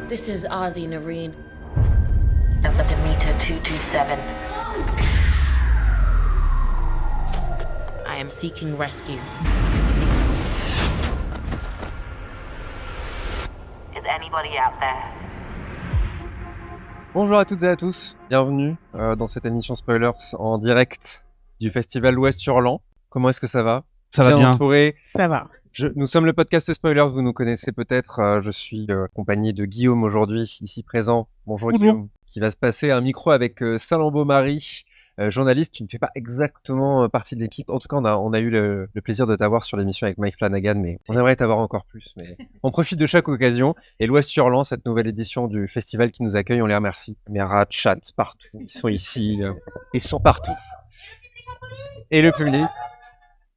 This is Ozzy Nareen of the Demeter 227. I am seeking rescue. Is anybody out there? Bonjour à toutes et à tous, bienvenue dans cette émission Spoilers en direct du festival l'Ouest Hurlant. Comment est-ce que ça va? Ça va bien. Entouré. Ça va. Nous sommes le podcast Spoilers, vous nous connaissez peut-être. Je suis accompagné de Guillaume aujourd'hui, ici présent. Bonjour. Guillaume. Qui va se passer un micro avec Salambo-Marie, journaliste. Tu ne fais pas exactement partie de l'équipe. En tout cas, on a eu le plaisir de t'avoir sur l'émission avec Mike Flanagan, mais on aimerait t'avoir encore plus. Mais on profite de chaque occasion. Et l'Ouest Hurlant, cette nouvelle édition du festival qui nous accueille, on les remercie. Caméras, chat, partout. Ils sont ici. Ils sont partout. Et le public.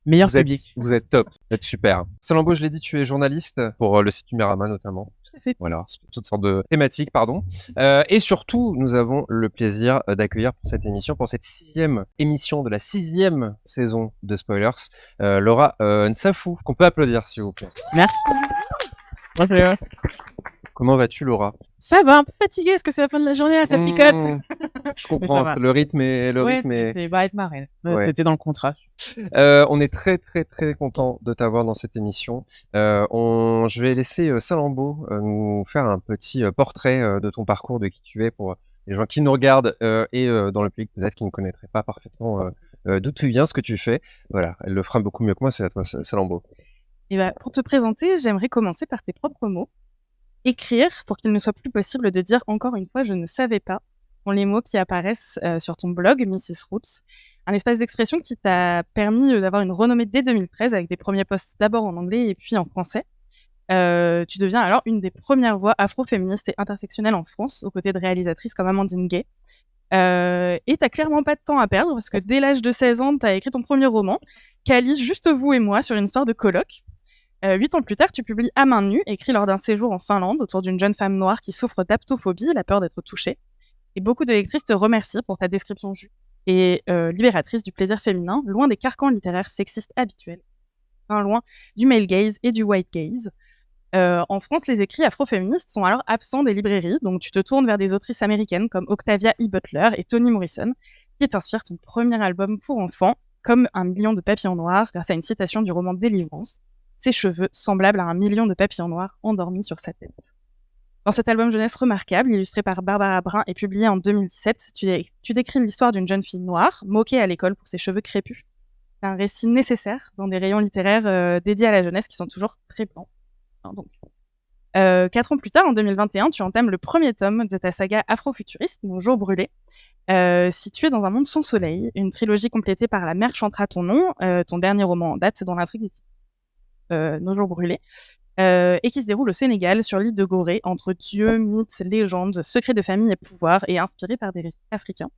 Meilleur public. Vous êtes top, vous êtes super. Salambo, je l'ai dit, tu es journaliste pour le site Numérama notamment. Tout à fait. Voilà, toutes sortes de thématiques, pardon. Et surtout, nous avons le plaisir d'accueillir pour cette émission, pour cette 6e émission de la 6e saison de Spoilers, Laura Nsafou, qu'on peut applaudir s'il vous plaît. Merci. Bonjour. Comment vas-tu, Laura? Ça va, un peu fatigué, est-ce que c'est la fin de la journée, ça picote? Je comprends, le rythme est... C'est être marraine. Ouais. C'était dans le contrat. On est très très très content de t'avoir dans cette émission. Je vais laisser Salambo nous faire un petit portrait de ton parcours, de qui tu es pour les gens qui nous regardent et dans le public peut-être qui ne connaîtraient pas parfaitement d'où tu viens, ce que tu fais. Voilà, elle le fera beaucoup mieux que moi, c'est à toi Salambo. Et pour te présenter, j'aimerais commencer par tes propres mots. Écrire pour qu'il ne soit plus possible de dire encore une fois « je ne savais pas » sont les mots qui apparaissent sur ton blog Mrs. Roots, un espace d'expression qui t'a permis d'avoir une renommée dès 2013 avec des premiers posts d'abord en anglais et puis en français. Tu deviens alors une des premières voix afro-féministes et intersectionnelles en France, aux côtés de réalisatrices comme Amandine Gay. Et t'as clairement pas de temps à perdre parce que dès l'âge de 16 ans, t'as écrit ton premier roman, Calice, Juste vous et moi, sur une histoire de coloc. 8 ans plus tard, tu publies À main nue, écrit lors d'un séjour en Finlande autour d'une jeune femme noire qui souffre d'aptophobie, la peur d'être touchée. Et beaucoup de lectrices te remercient pour ta description juste et libératrice du plaisir féminin, loin des carcans littéraires sexistes habituels, loin du male gaze et du white gaze. En France, les écrits afroféministes sont alors absents des librairies, donc tu te tournes vers des autrices américaines comme Octavia E. Butler et Toni Morrison, qui t'inspirent ton premier album pour enfants, comme 1 million de papillons noirs, grâce à une citation du roman Délivrance. Ses cheveux semblables à 1 million de papillons noirs endormis sur sa tête. Dans cet album jeunesse remarquable, illustré par Barbara Brun et publié en 2017, tu décris l'histoire d'une jeune fille noire, moquée à l'école pour ses cheveux crépus. C'est un récit nécessaire dans des rayons littéraires dédiés à la jeunesse qui sont toujours très blancs. 4 ans plus tard, en 2021, tu entames le premier tome de ta saga afrofuturiste, Mon jour brûlé, situé dans un monde sans soleil, une trilogie complétée par La mer chantera ton nom, ton dernier roman en date dont l'intrigue est Nos jours brûlés, et qui se déroule au Sénégal, sur l'île de Gorée, entre dieux, mythes, légendes, secrets de famille et pouvoir, et inspiré par des récits africains.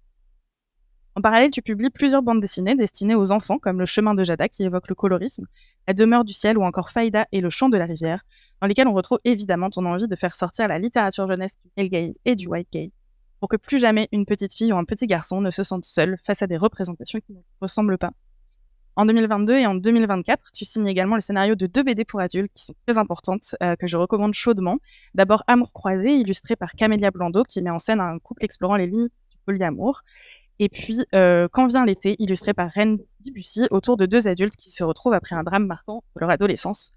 En parallèle, tu publies plusieurs bandes dessinées destinées aux enfants, comme Le chemin de Jada, qui évoque le colorisme, La demeure du ciel ou encore Faïda et Le chant de la rivière, dans lesquels on retrouve évidemment ton envie de faire sortir la littérature jeunesse du male gaze et du white gaze, pour que plus jamais une petite fille ou un petit garçon ne se sente seul face à des représentations qui ne ressemblent pas. En 2022 et en 2024, tu signes également le scénario de 2 BD pour adultes qui sont très importantes, que je recommande chaudement. D'abord Amour croisé, illustré par Camélia Blando, qui met en scène un couple explorant les limites du polyamour. Et puis Quand vient l'été, illustré par Reine Debussy, autour de 2 adultes qui se retrouvent après un drame marquant de leur adolescence.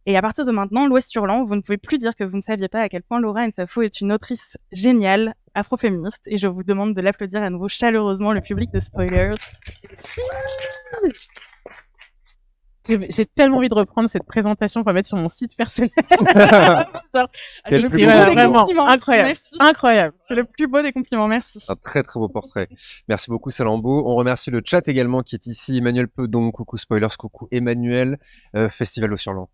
Et à partir de maintenant, l'Ouest Hurlant, vous ne pouvez plus dire que vous ne saviez pas à quel point Laura Nsafou est une autrice géniale, afroféministe, et je vous demande de l'applaudir à nouveau chaleureusement, le public de Spoilers. J'ai tellement envie de reprendre cette présentation pour la mettre sur mon site personnel. Quel plus beau Vraiment, compliment. incroyable. Merci. Incroyable. C'est le plus beau des compliments, merci. Un très très beau portrait. Merci beaucoup Salambo. On remercie le chat également qui est ici. Emmanuel Pedon, coucou Spoilers, coucou Emmanuel. Festival au Surland.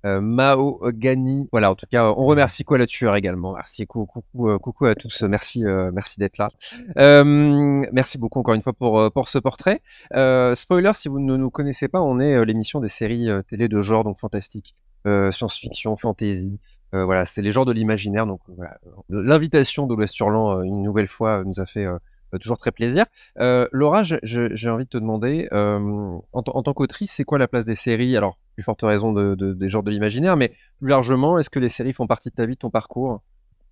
Mao Gani. Voilà, en tout cas, on remercie Quoi la Tueur également. Merci, coucou à tous. Merci d'être là. Merci beaucoup encore une fois pour ce portrait. Spoiler, si vous ne nous connaissez pas, on est l'émission des séries télé de genre, donc fantastique, science-fiction, fantasy. Voilà, c'est les genres de l'imaginaire. Donc voilà, l'invitation de l'Ouest Hurlant une nouvelle fois nous a fait toujours très plaisir. Laura, j'ai envie de te demander, en tant qu'autrice, c'est quoi la place des séries? Alors, plus forte raison des genres de l'imaginaire, mais plus largement, est-ce que les séries font partie de ta vie, de ton parcours?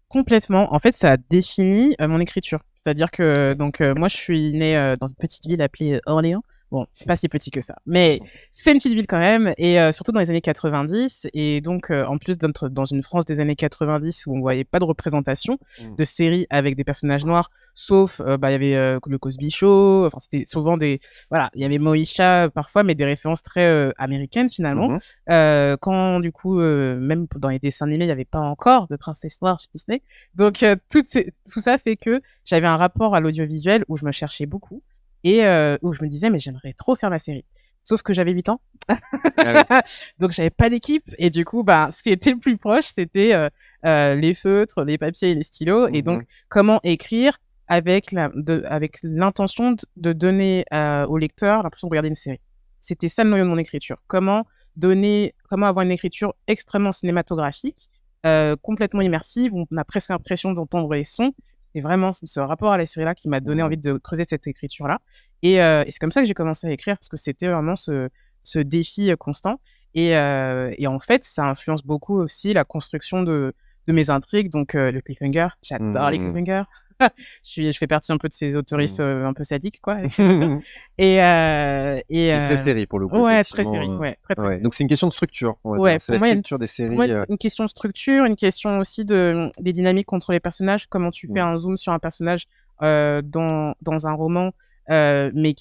Complètement. En fait, ça définit mon écriture. C'est-à-dire que moi, je suis née dans une petite ville appelée Orléans. Bon, c'est pas si petit que ça, mais c'est une petite ville quand même, et surtout dans les années 90. Et donc, en plus d'être dans une France des années 90 où on voyait pas de représentation de séries avec des personnages noirs, sauf, il y avait le Cosby Show. Enfin, c'était souvent voilà, il y avait Moesha parfois, mais des références très américaines finalement. Mhm. Quand du coup, même dans les dessins animés, il n'y avait pas encore de princesse noire chez Disney. Donc tout ça fait que j'avais un rapport à l'audiovisuel où je me cherchais beaucoup et où je me disais mais j'aimerais trop faire ma série. Sauf que j'avais 8 ans. Donc j'avais pas d'équipe et du coup ce qui était le plus proche c'était les feutres, les papiers et les stylos et donc comment écrire avec l'intention de donner au lecteur l'impression de regarder une série. C'était ça le noyau de mon écriture. Comment avoir une écriture extrêmement cinématographique, complètement immersive, où on a presque l'impression d'entendre les sons. C'était vraiment ce rapport à la série-là qui m'a donné envie de creuser cette écriture-là. Et c'est comme ça que j'ai commencé à écrire, parce que c'était vraiment ce défi constant. Et en fait, ça influence beaucoup aussi la construction de mes intrigues. Donc, le cliffhanger, j'adore les cliffhangers. Je fais partie un peu de ces autoristes un peu sadiques, quoi. Et très série pour le coup. Ouais, très série. Ouais, très. Ouais. Donc c'est une question de structure. Ouais, c'est la structure des séries. Une question de structure, une question aussi des dynamiques entre les personnages. Comment tu fais un zoom sur un personnage dans un roman, mais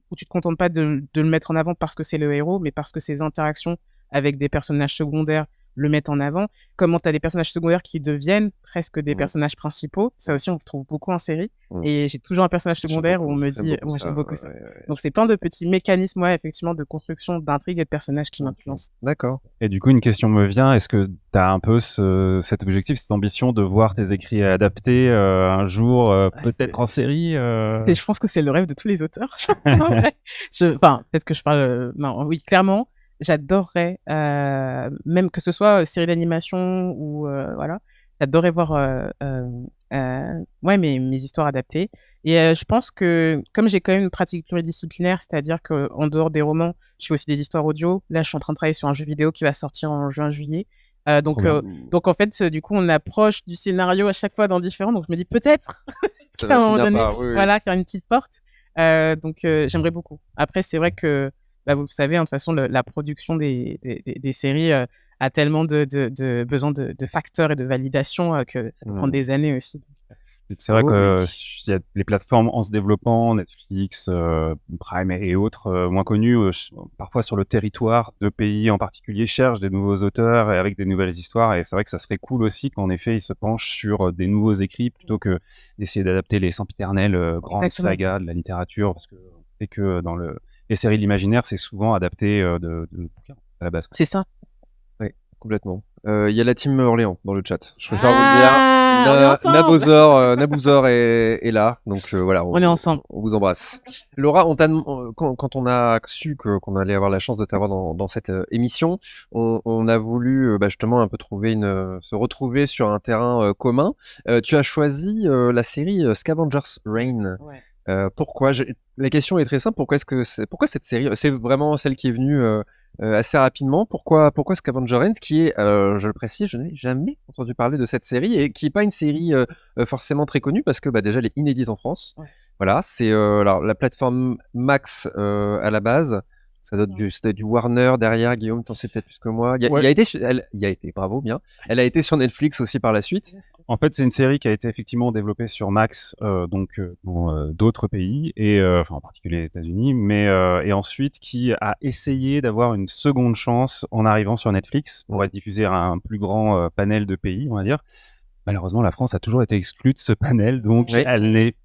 où tu te contentes pas de le mettre en avant parce que c'est le héros, mais parce que ses interactions avec des personnages secondaires le mettent en avant. Comment tu as des personnages secondaires qui deviennent presque des personnages principaux. Ça aussi, on le trouve beaucoup en série. Et j'ai toujours un personnage secondaire où on me dit, moi j'aime beaucoup ça. Donc c'est plein de petits mécanismes, effectivement, de construction d'intrigues et de personnages qui m'influencent. D'accord. Et du coup, une question me vient, est-ce que tu as un peu cet objectif, cette ambition de voir tes écrits adaptés un jour, peut-être en série Et je pense que c'est le rêve de tous les auteurs. Peut-être que je parle... non, oui, clairement. J'adorerais, même que ce soit série d'animation ou voilà, j'adorerais voir mes histoires adaptées. Et je pense que comme j'ai quand même une pratique pluridisciplinaire, c'est-à-dire qu'en dehors des romans, je fais aussi des histoires audio. Là, je suis en train de travailler sur un jeu vidéo qui va sortir en juin-juillet. Donc en fait, du coup, on approche du scénario à chaque fois dans différents. Donc je me dis peut-être qu'à un moment donné, voilà, qu'il y a une petite porte. Donc j'aimerais beaucoup. Après, c'est vrai que vous savez, de toute façon, la production des séries a tellement de besoin de facteurs et de validation que ça peut prendre des années aussi. C'est vrai que y a les plateformes en se développant, Netflix, Prime et autres, moins connues, parfois sur le territoire de pays en particulier, cherchent des nouveaux auteurs et avec des nouvelles histoires. Et c'est vrai que ça serait cool aussi qu'en effet, ils se penchent sur des nouveaux écrits plutôt que d'essayer d'adapter les sempiternelles grandes sagas de la littérature. Parce que on sait que dans les séries de l'imaginaire, c'est souvent adapté de bouquins à la base. C'est ça. Oui, complètement. Il y a la team Orléans dans le chat. Je préfère vous le dire. Nabouzor est là, donc voilà. On est ensemble. On vous embrasse. Laura, quand on a su qu'on allait avoir la chance de t'avoir dans cette émission, on a voulu justement un peu se retrouver sur un terrain commun. Tu as choisi la série Scavengers Reign. Ouais. Pourquoi La question est très simple. Pourquoi cette série? C'est vraiment celle qui est venue assez rapidement. Pourquoi Scavenger Reign, qui est, je le précise, je n'ai jamais entendu parler de cette série et qui n'est pas une série forcément très connue parce que déjà elle est inédite en France. Ouais. Voilà, c'est alors la plateforme Max à la base. Ça doit être du Warner derrière. Guillaume, t'en sais peut-être plus que moi. Il y a été, bravo, bien. Elle a été sur Netflix aussi par la suite. En fait, c'est une série qui a été effectivement développée sur Max, dans d'autres pays, et en particulier les États-Unis, et ensuite qui a essayé d'avoir une seconde chance en arrivant sur Netflix pour être diffusée à un plus grand panel de pays, on va dire. Malheureusement, la France a toujours été exclue de ce panel, donc elle est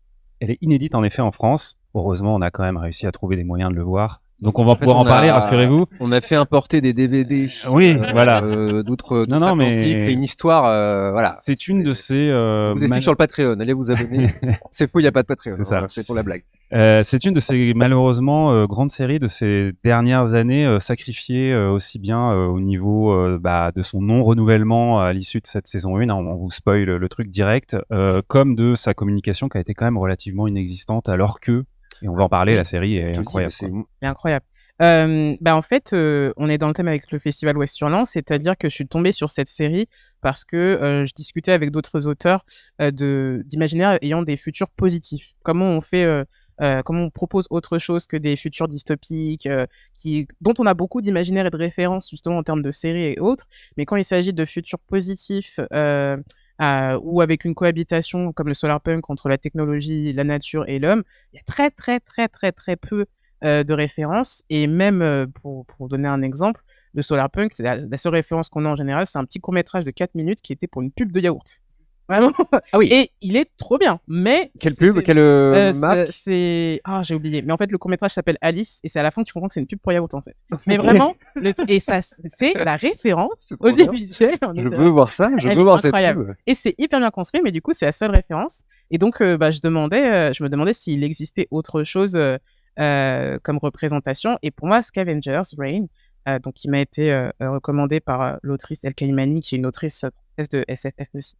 inédite en effet en France. Heureusement, on a quand même réussi à trouver des moyens de le voir. Donc on va En fait, pouvoir en on parler, a- rassurez-vous. On a fait importer des DVD. Oui, voilà. D'autres Non, non, mais- Atlantiques. C'est une histoire. Voilà. C'est une de ces... Je vous explique sur le Patreon. Allez vous abonner. C'est faux, il n'y a pas de Patreon. C'est ça. C'est pour la blague. C'est une de ces malheureusement grandes séries de ces dernières années sacrifiées aussi bien au niveau de son non-renouvellement à l'issue de cette saison 1, on vous spoil le truc direct, comme de sa communication qui a été quand même relativement inexistante alors que, et on va en parler, Oui. la série est Je te dis, incroyable. c'est- quoi. C'est incroyable. En fait, on est dans le thème avec le festival Ouest-Hurlant, c'est-à-dire que je suis tombée sur cette série parce que je discutais avec d'autres auteurs d'imaginaire ayant des futurs positifs. Comment on fait, comment on propose autre chose que des futurs dystopiques, dont on a beaucoup d'imaginaire et de références justement en termes de séries et autres, mais quand il s'agit de futurs positifs ou avec une cohabitation comme le solarpunk entre la technologie, la nature et l'homme, il y a très très très très très peu de références. Et même, pour donner un exemple, le solarpunk, la seule référence qu'on a en général, c'est un petit court-métrage de 4 minutes qui était pour une pub de yaourt. Vraiment. Ah oui. Et il est trop bien, mais Quelle pub, c'était- quelle marque j'ai oublié. Mais en fait, le court-métrage s'appelle Alice, et c'est à la fin que tu comprends que c'est une pub pour yaourt, en fait. Mais vraiment, et ça, c'est la référence C'est trop bien. audiovisuelle. Je veux voir ça. Je Elle veux est voir cette incroyable. pub. Et c'est hyper bien construit, mais du coup, c'est la seule référence. Et donc, je me demandais s'il existait autre chose comme représentation. Et pour moi, Scavengers, Reign, donc qui m'a été recommandé par l'autrice El Kaimani, qui est une autrice française de SFF aussi,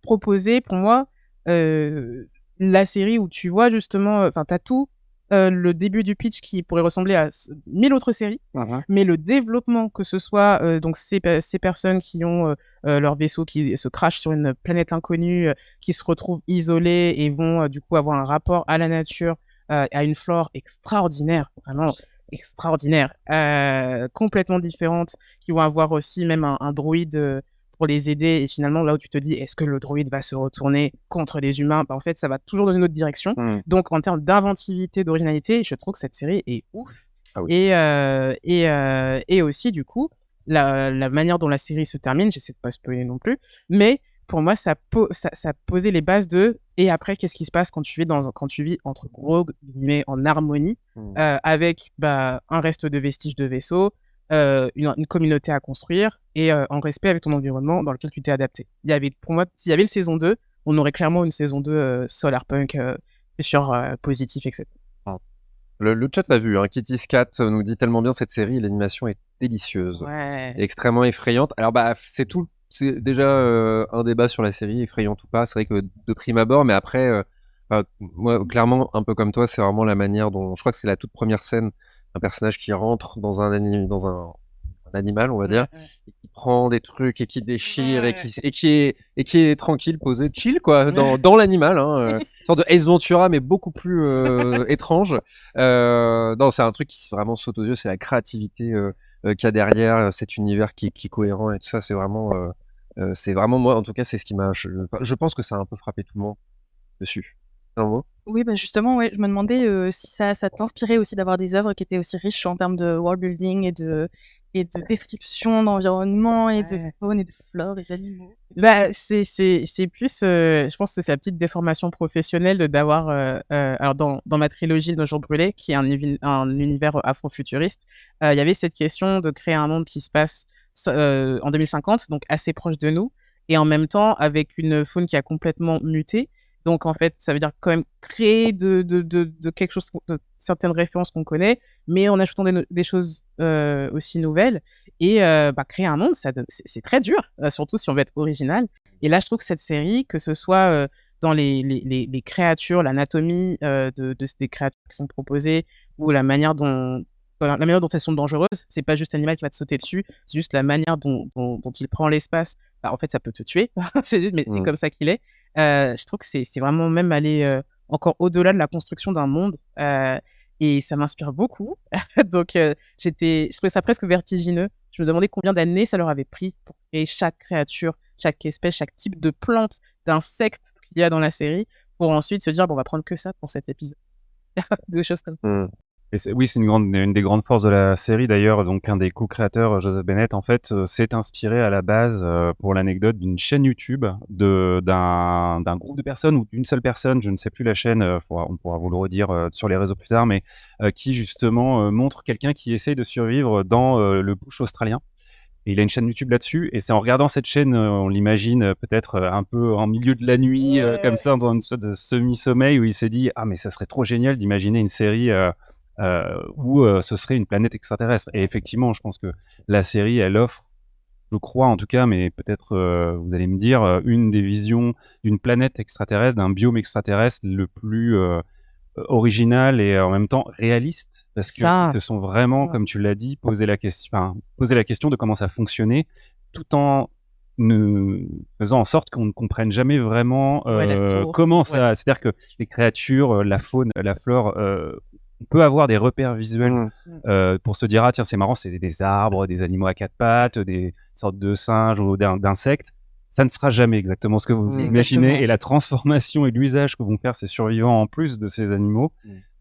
proposait pour moi la série où tu vois justement, enfin, t'as tout le début du pitch qui pourrait ressembler à 1000 autres séries, mais le développement, que ce soit donc ces personnes qui ont leur vaisseau qui se crache sur une planète inconnue, qui se retrouvent isolées et vont du coup avoir un rapport à la nature, à une flore extraordinaire, vraiment extraordinaire, complètement différente, qui vont avoir aussi même un droïde pour les aider. Et finalement, là où tu te dis, est-ce que le droïde va se retourner contre les humains? En fait, ça va toujours dans une autre direction. Mm. Donc, en termes d'inventivité, d'originalité, je trouve que cette série est ouf. Ah oui. Et aussi, du coup, la manière dont la série se termine, j'essaie de pas spoiler non plus, mais pour moi, ça posait les bases de et après, qu'est-ce qui se passe quand tu vis entre gros guillemets en harmonie avec un reste de vestiges de vaisseau, une communauté à construire et en respect avec ton environnement dans lequel tu t'es adapté. Pour moi, s'il y avait une saison 2, on aurait clairement une saison 2 solarpunk sur positif, etc. Le chat l'a vu, hein. Kitty Scat nous dit tellement bien cette série, l'animation est délicieuse. Ouais. Extrêmement effrayante. Alors c'est tout. C'est déjà un débat sur la série, effrayante ou pas. C'est vrai que de prime abord, mais après, moi, clairement, un peu comme toi, c'est vraiment la manière dont. Je crois que c'est la toute première scène, un personnage qui rentre dans un animal, on va dire, et qui prend des trucs et qui déchire et qui est tranquille, posé, chill quoi, dans l'animal, hein, une sorte de Ace Ventura mais beaucoup plus étrange. Non, c'est un truc qui vraiment saute aux yeux, c'est la créativité qu'il y a derrière cet univers qui est cohérent et tout ça. C'est vraiment moi, en tout cas, c'est ce qui m'a. Je pense que ça a un peu frappé tout le monde dessus. Un mot? Oui, justement, ouais, je me demandais si ça t'inspirait aussi d'avoir des œuvres qui étaient aussi riches en termes de world building et de description d'environnement et de faune et de flore et d'animaux. C'est plus, je pense que c'est la petite déformation professionnelle d'avoir, alors dans ma trilogie de Nos jours brûlés, qui est un univers afro-futuriste, il y avait cette question de créer un monde qui se passe en 2050, donc assez proche de nous, et en même temps avec une faune qui a complètement muté. Donc, en fait, ça veut dire quand même créer de quelque chose, de certaines références qu'on connaît, mais en ajoutant des choses aussi nouvelles. Et créer un monde, c'est très dur, surtout si on veut être original. Et là, je trouve que cette série, que ce soit dans les créatures, l'anatomie des créatures qui sont proposées, ou la manière dont elles sont dangereuses, c'est pas juste l'animal qui va te sauter dessus, c'est juste la manière dont il prend l'espace. En fait, ça peut te tuer, mais c'est comme ça qu'il est. Je trouve que c'est vraiment même aller encore au-delà de la construction d'un monde, et ça m'inspire beaucoup. Donc, je trouvais ça presque vertigineux. Je me demandais combien d'années ça leur avait pris pour créer chaque créature, chaque espèce, chaque type de plante, d'insecte qu'il y a dans la série, pour ensuite se dire, bon, on va prendre que ça pour cet épisode. Des choses comme ça. Et oui, c'est une des grandes forces de la série d'ailleurs. Donc, un des co-créateurs, Joseph Bennett, en fait, s'est inspiré à la base, pour l'anecdote, d'une chaîne YouTube d'un groupe de personnes ou d'une seule personne, je ne sais plus la chaîne, on pourra vous le redire sur les réseaux plus tard, mais qui justement montre quelqu'un qui essaye de survivre dans le bush australien. Et il a une chaîne YouTube là-dessus, et c'est en regardant cette chaîne, on l'imagine peut-être un peu en milieu de la nuit, comme ça, dans une sorte de semi-sommeil, où il s'est dit « Ah, mais ça serait trop génial d'imaginer une série où ce serait une planète extraterrestre ». Et effectivement, je pense que la série, elle offre, je crois en tout cas, mais peut-être vous allez me dire, une des visions d'une planète extraterrestre, d'un biome extraterrestre le plus original et en même temps réaliste, parce qu'ils Ça, se sont vraiment, comme tu l'as dit, poser la question de comment ça fonctionnait, tout en ne faisant en sorte qu'on ne comprenne jamais vraiment ouais, la source, comment ouais. ça. C'est-à-dire que les créatures, la faune, la flore, on peut avoir des repères visuels Mm. pour se dire ah tiens c'est marrant, c'est des arbres, des animaux à quatre pattes, des sortes de singes ou d'insectes. Ça ne sera jamais exactement ce que vous Mm. imaginez, Exactement. et la transformation et l'usage que vont faire ces survivants en plus de ces animaux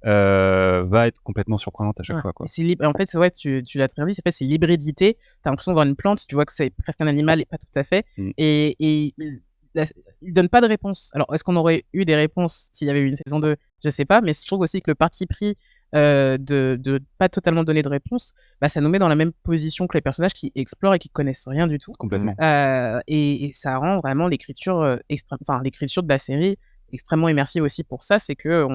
va être complètement surprenante à chaque Ouais. fois, quoi. Et en fait, ouais, tu l'as très bien dit, c'est l'hybridité. T'as l'impression de voir une plante, tu vois que c'est presque un animal et pas tout à fait. Mm. Et il donne pas de réponse. Alors, est-ce qu'on aurait eu des réponses s'il y avait eu une saison 2? Je sais pas, mais je trouve aussi que le parti pris de pas totalement donner de réponse, bah, ça nous met dans la même position que les personnages qui explorent et qui connaissent rien du tout. Complètement. Et ça rend vraiment l'écriture l'écriture de la série extrêmement immersive aussi pour ça. C'est que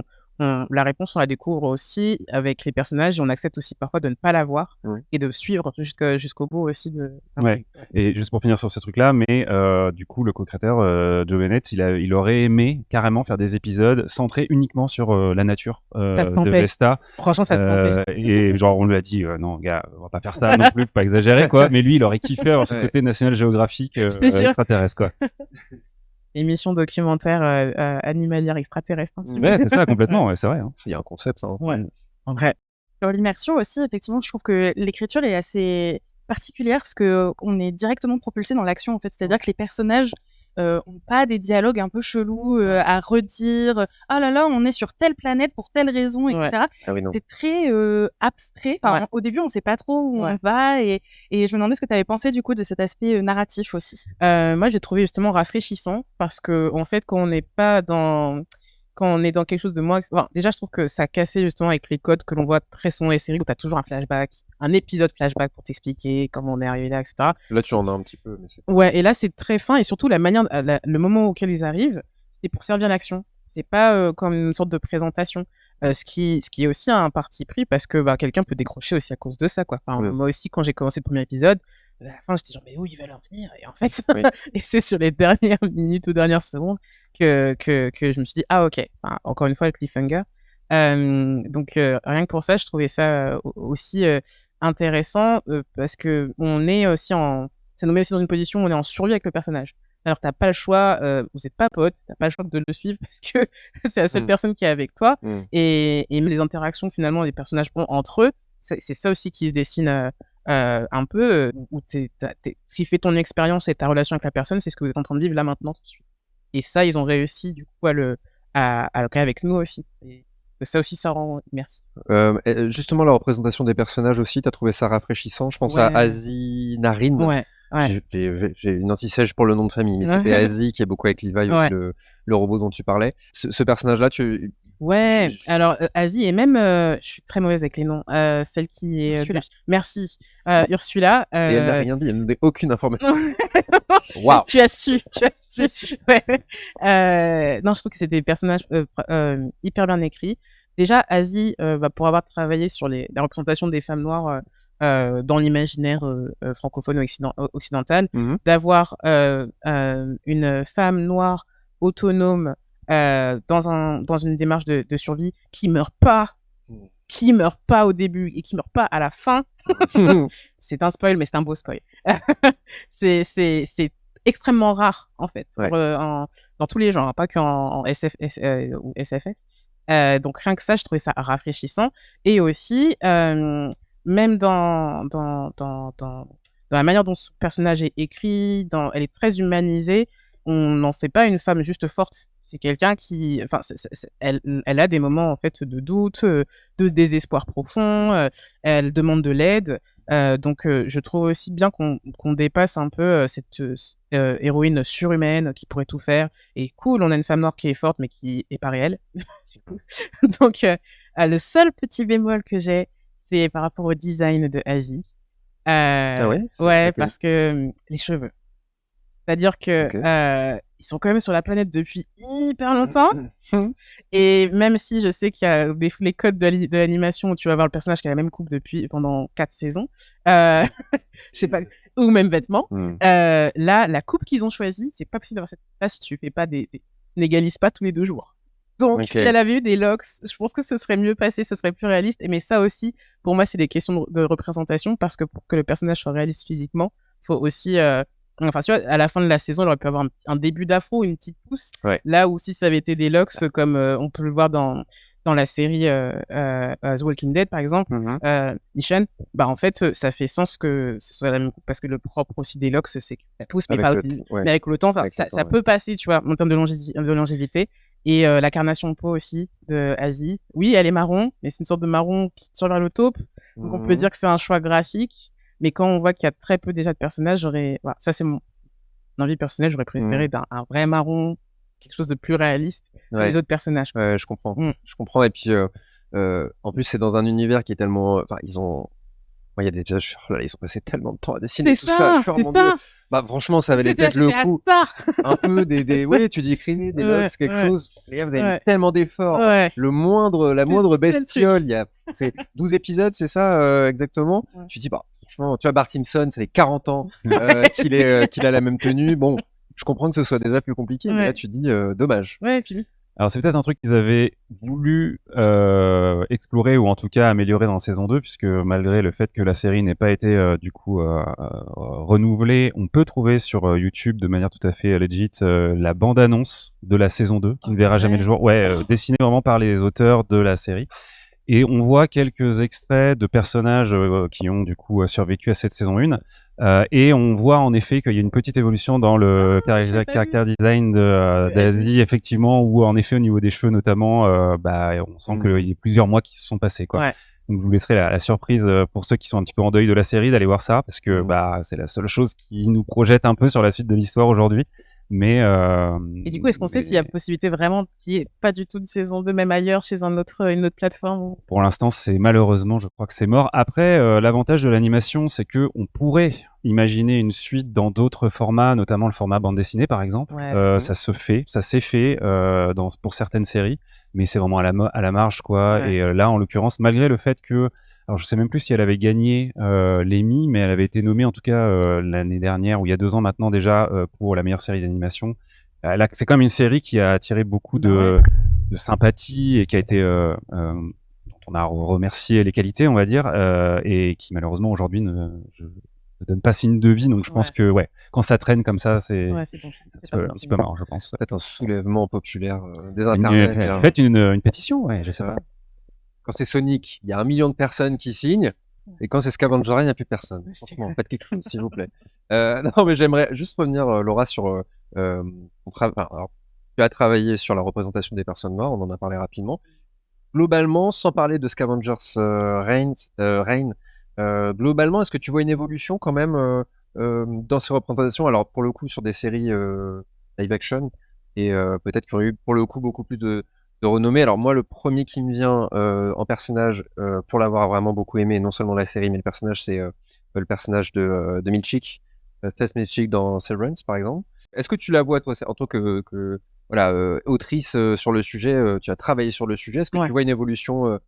la réponse, on la découvre aussi avec les personnages, et on accepte aussi parfois de ne pas la voir Oui. et de suivre jusqu'au bout aussi de. Ouais. Et juste pour finir sur ce truc-là, mais du coup, le co-créateur Joe Bennett, il aurait aimé carrément faire des épisodes centrés uniquement sur la nature Ça se de sentait. Vesta. Franchement, ça se sentait. Et genre, on lui a dit non, gars, on va pas faire ça non plus, pas exagérer, quoi. Mais lui, il aurait kiffé avoir ce Ouais. côté National Geographic Je te jure. extraterrestre, quoi. Émission documentaire animalière extraterrestre. Hein, Ouais, c'est ça, complètement, ouais, c'est vrai. Hein. Il y a un concept, hein. Ouais. En vrai. Sur l'immersion aussi, effectivement, je trouve que l'écriture est assez particulière parce que on est directement propulsé dans l'action, en fait. C'est-à-dire que les personnages ont pas des dialogues un peu chelous à redire. Ah là là, on est sur telle planète pour telle raison, etc. Ah oui, non. C'est très abstrait. Enfin, Ouais. au début, on sait pas trop où Ouais. on va, et je me demandais ce que tu avais pensé du coup de cet aspect narratif aussi. Moi, j'ai trouvé justement rafraîchissant parce que, en fait, quand on est dans quelque chose de moins. Enfin, déjà, je trouve que ça cassait justement avec les codes que l'on voit très souvent dans les séries où tu as toujours un flashback, un épisode flashback pour t'expliquer comment on est arrivé là, etc. Là, tu en as un petit peu, mais c'est Ouais, et là, c'est très fin, et surtout le moment auquel ils arrivent, c'est pour servir l'action. C'est pas comme une sorte de présentation. Ce qui est aussi un parti pris parce que quelqu'un peut décrocher aussi à cause de ça, quoi. Enfin, Oui. moi aussi, quand j'ai commencé le premier épisode, à la fin, j'étais genre, mais où ils veulent en venir? Et en fait, Oui. et c'est sur les dernières minutes ou dernières secondes que je me suis dit, ah, ok. Enfin, encore une fois, le cliffhanger. Donc, rien que pour ça, je trouvais ça aussi intéressant parce que on est aussi ça nous met aussi dans une position où on est en survie avec le personnage. Alors, t'as pas le choix, vous êtes pas potes, t'as pas le choix de le suivre parce que c'est la seule Mm. personne qui est avec toi. Mm. Et même les interactions finalement les personnages ont entre eux, c'est ça aussi qui se dessine un peu, où ce qui fait ton expérience et ta relation avec la personne, c'est ce que vous êtes en train de vivre là maintenant tout de suite. Et ça, ils ont réussi du coup à le créer avec nous aussi. Et ça aussi, ça rend immersif. Justement, la représentation des personnages aussi, t'as trouvé ça rafraîchissant? Je pense à Ouais. Asie Narine. Ouais. J'ai une anti-sèche pour le nom de famille, mais c'était Asie qui est beaucoup avec Levi, Ouais. aussi, le robot dont tu parlais. Ce personnage-là, Ouais, Je- alors Asie, et même, je suis très mauvaise avec les noms, celle qui est... Ursula. Merci, Ursula. Et elle n'a rien dit, elle n'a donné aucune information. Waouh! Tu as su. Ouais. Non, je trouve que c'est des personnages hyper bien écrits. Déjà, Asie, pour avoir travaillé sur la représentation des femmes noires dans l'imaginaire francophone ou occidental, Mhm. d'avoir une femme noire autonome dans une démarche de survie qui meurt pas au début et qui meurt pas à la fin. C'est un spoil, mais c'est un beau spoil. c'est extrêmement rare, en fait, Ouais. dans tous les genres, pas qu'en ou SFF. Donc, rien que ça, je trouvais ça rafraîchissant. Et aussi, même dans la manière dont ce personnage est écrit, elle est très humanisée. on n'en fait pas une femme juste forte. C'est quelqu'un qui, enfin, elle a des moments en fait de doute, de désespoir profond. Elle demande de l'aide. Donc, je trouve aussi bien qu'on dépasse un peu cette héroïne surhumaine qui pourrait tout faire. Et cool, on a une femme noire qui est forte, mais qui est pas réelle. Du coup. Donc, le seul petit bémol que j'ai, c'est par rapport au design de Asie. Ah ouais? C'est Ouais, lequel? parce que les cheveux. C'est-à-dire que Ok. ils sont quand même sur la planète depuis hyper longtemps. Et même si je sais qu'il y a les codes de l'animation où tu vas voir le personnage qui a la même coupe depuis pendant 4 saisons, je sais pas, ou même vêtements, Hmm. là, la coupe qu'ils ont choisie, c'est pas possible d'avoir cette coupe-là si tu fais pas n'égalises pas tous les 2 jours. Donc, Ok. si elle avait eu des locks, je pense que ce serait mieux passé, ce serait plus réaliste. Mais ça aussi, pour moi, c'est des questions de représentation parce que pour que le personnage soit réaliste physiquement, faut aussi. Enfin, tu vois, à la fin de la saison, il aurait pu avoir un début d'afro, une petite pousse. Ouais. Là où si ça avait été des locks, comme on peut le voir dans la série The Walking Dead, par exemple, Mhm. Michonne, bah en fait, ça fait sens que ce soit la même coupe parce que le propre aussi des locks, c'est que ça pousse, mais Avec pas le aussi. temps, ouais. Mais avec le temps, enfin, Avec le temps, ça ouais. peut passer, tu vois, en termes de longévité. Et la carnation de peau aussi de Asie. Oui, elle est marron, mais c'est une sorte de marron qui tire vers le taupe. Donc on peut Mhm. dire que c'est un choix graphique. Mais quand on voit qu'il y a très peu déjà de personnages, voilà, ça c'est mon envie personnelle, j'aurais préféré un vrai marron, quelque chose de plus réaliste que Ouais. les autres personnages. Ouais, je comprends. Mm. Je comprends. Et puis, en plus, c'est dans un univers qui est tellement. Enfin, ils ont. Moi, il y a des épisodes, je suis, oh là là, ils ont passé tellement de temps à dessiner C'est tout ça. Je ça, suis, oh c'est mon Dieu. ça. Bah, franchement, ça valait J'étais peut-être le à coup. ça. Un peu oui, tu dis écrivez des Ouais, logs, quelque ouais, chose. Les gars, vous avez mis ouais, tellement d'efforts. ouais. La moindre Quel truc. bestiole, c'est 12 épisodes, c'est ça, exactement. Ouais. Tu dis, bah, franchement, tu vois, Bart Simpson, ça fait 40 ans qu'il a la même tenue. Bon, je comprends que ce soit déjà plus compliqué, mais là, Ouais. tu dis, dommage. Ouais, et puis Alors c'est peut-être un truc qu'ils avaient voulu explorer ou en tout cas améliorer dans saison 2 puisque malgré le fait que la série n'ait pas été du coup renouvelée, on peut trouver sur YouTube de manière tout à fait legit la bande-annonce de la saison 2 qui ne verra jamais le jour. Ouais, dessinée vraiment par les auteurs de la série. Et on voit quelques extraits de personnages qui ont du coup survécu à cette saison 1. Et on voit en effet qu'il y a une petite évolution dans le j'ai pas caractère design d'Asie, effectivement, où en effet au niveau des cheveux notamment, on sent qu'il y a plusieurs mois qui se sont passés, quoi. Ouais. Donc je vous laisserai la surprise pour ceux qui sont un petit peu en deuil de la série d'aller voir ça, parce que c'est la seule chose qui nous projette un peu sur la suite de l'histoire aujourd'hui. Mais Et du coup, est-ce qu'on sait s'il y a possibilité vraiment qu'il n'y ait pas du tout de saison 2, même ailleurs, chez une autre plateforme pour l'instant, c'est malheureusement, je crois que c'est mort. Après, l'avantage de l'animation, c'est que on pourrait imaginer une suite dans d'autres formats, notamment le format bande dessinée, par exemple. Ouais. Ça s'est fait pour certaines séries, mais c'est vraiment à la marge, quoi. Ouais. Et là, en l'occurrence, malgré le fait que, alors je sais même plus si elle avait gagné l'Emmy, mais elle avait été nommée en tout cas l'année dernière ou il y a 2 ans maintenant déjà pour la meilleure série d'animation. C'est quand même une série qui a attiré beaucoup de sympathie et qui a été dont on a remercié les qualités, on va dire, et qui malheureusement aujourd'hui ne donne pas signe de vie. Donc je pense que quand ça traîne comme ça, c'est Ouais, c'est bon, c'est pas un petit peu marrant, je pense. Peut-être un soulèvement populaire des internets. Faites une pétition, ouais, je sais pas. Quand c'est Sonic, il y a 1 million de personnes qui signent. Et quand c'est Scavenger, il n'y a plus personne. Franchement, faites quelque chose, s'il vous plaît. Non, mais j'aimerais juste revenir, Laura, sur alors, tu as travaillé sur la représentation des personnes noires, on en a parlé rapidement. Globalement, sans parler de Scavengers Reign, globalement, est-ce que tu vois une évolution quand même dans ces représentations? Alors, pour le coup, sur des séries live action, et peut-être qu'il y aurait eu pour le coup beaucoup plus de renommée. Alors, moi, le premier qui me vient en personnage, pour l'avoir vraiment beaucoup aimé, non seulement la série, mais le personnage, c'est le personnage de Milchick, Tess Milchick dans Severance, par exemple. Est-ce que tu la vois, toi, en tant que voilà, autrice sur le sujet, tu as travaillé sur le sujet. Est-ce que tu vois une évolution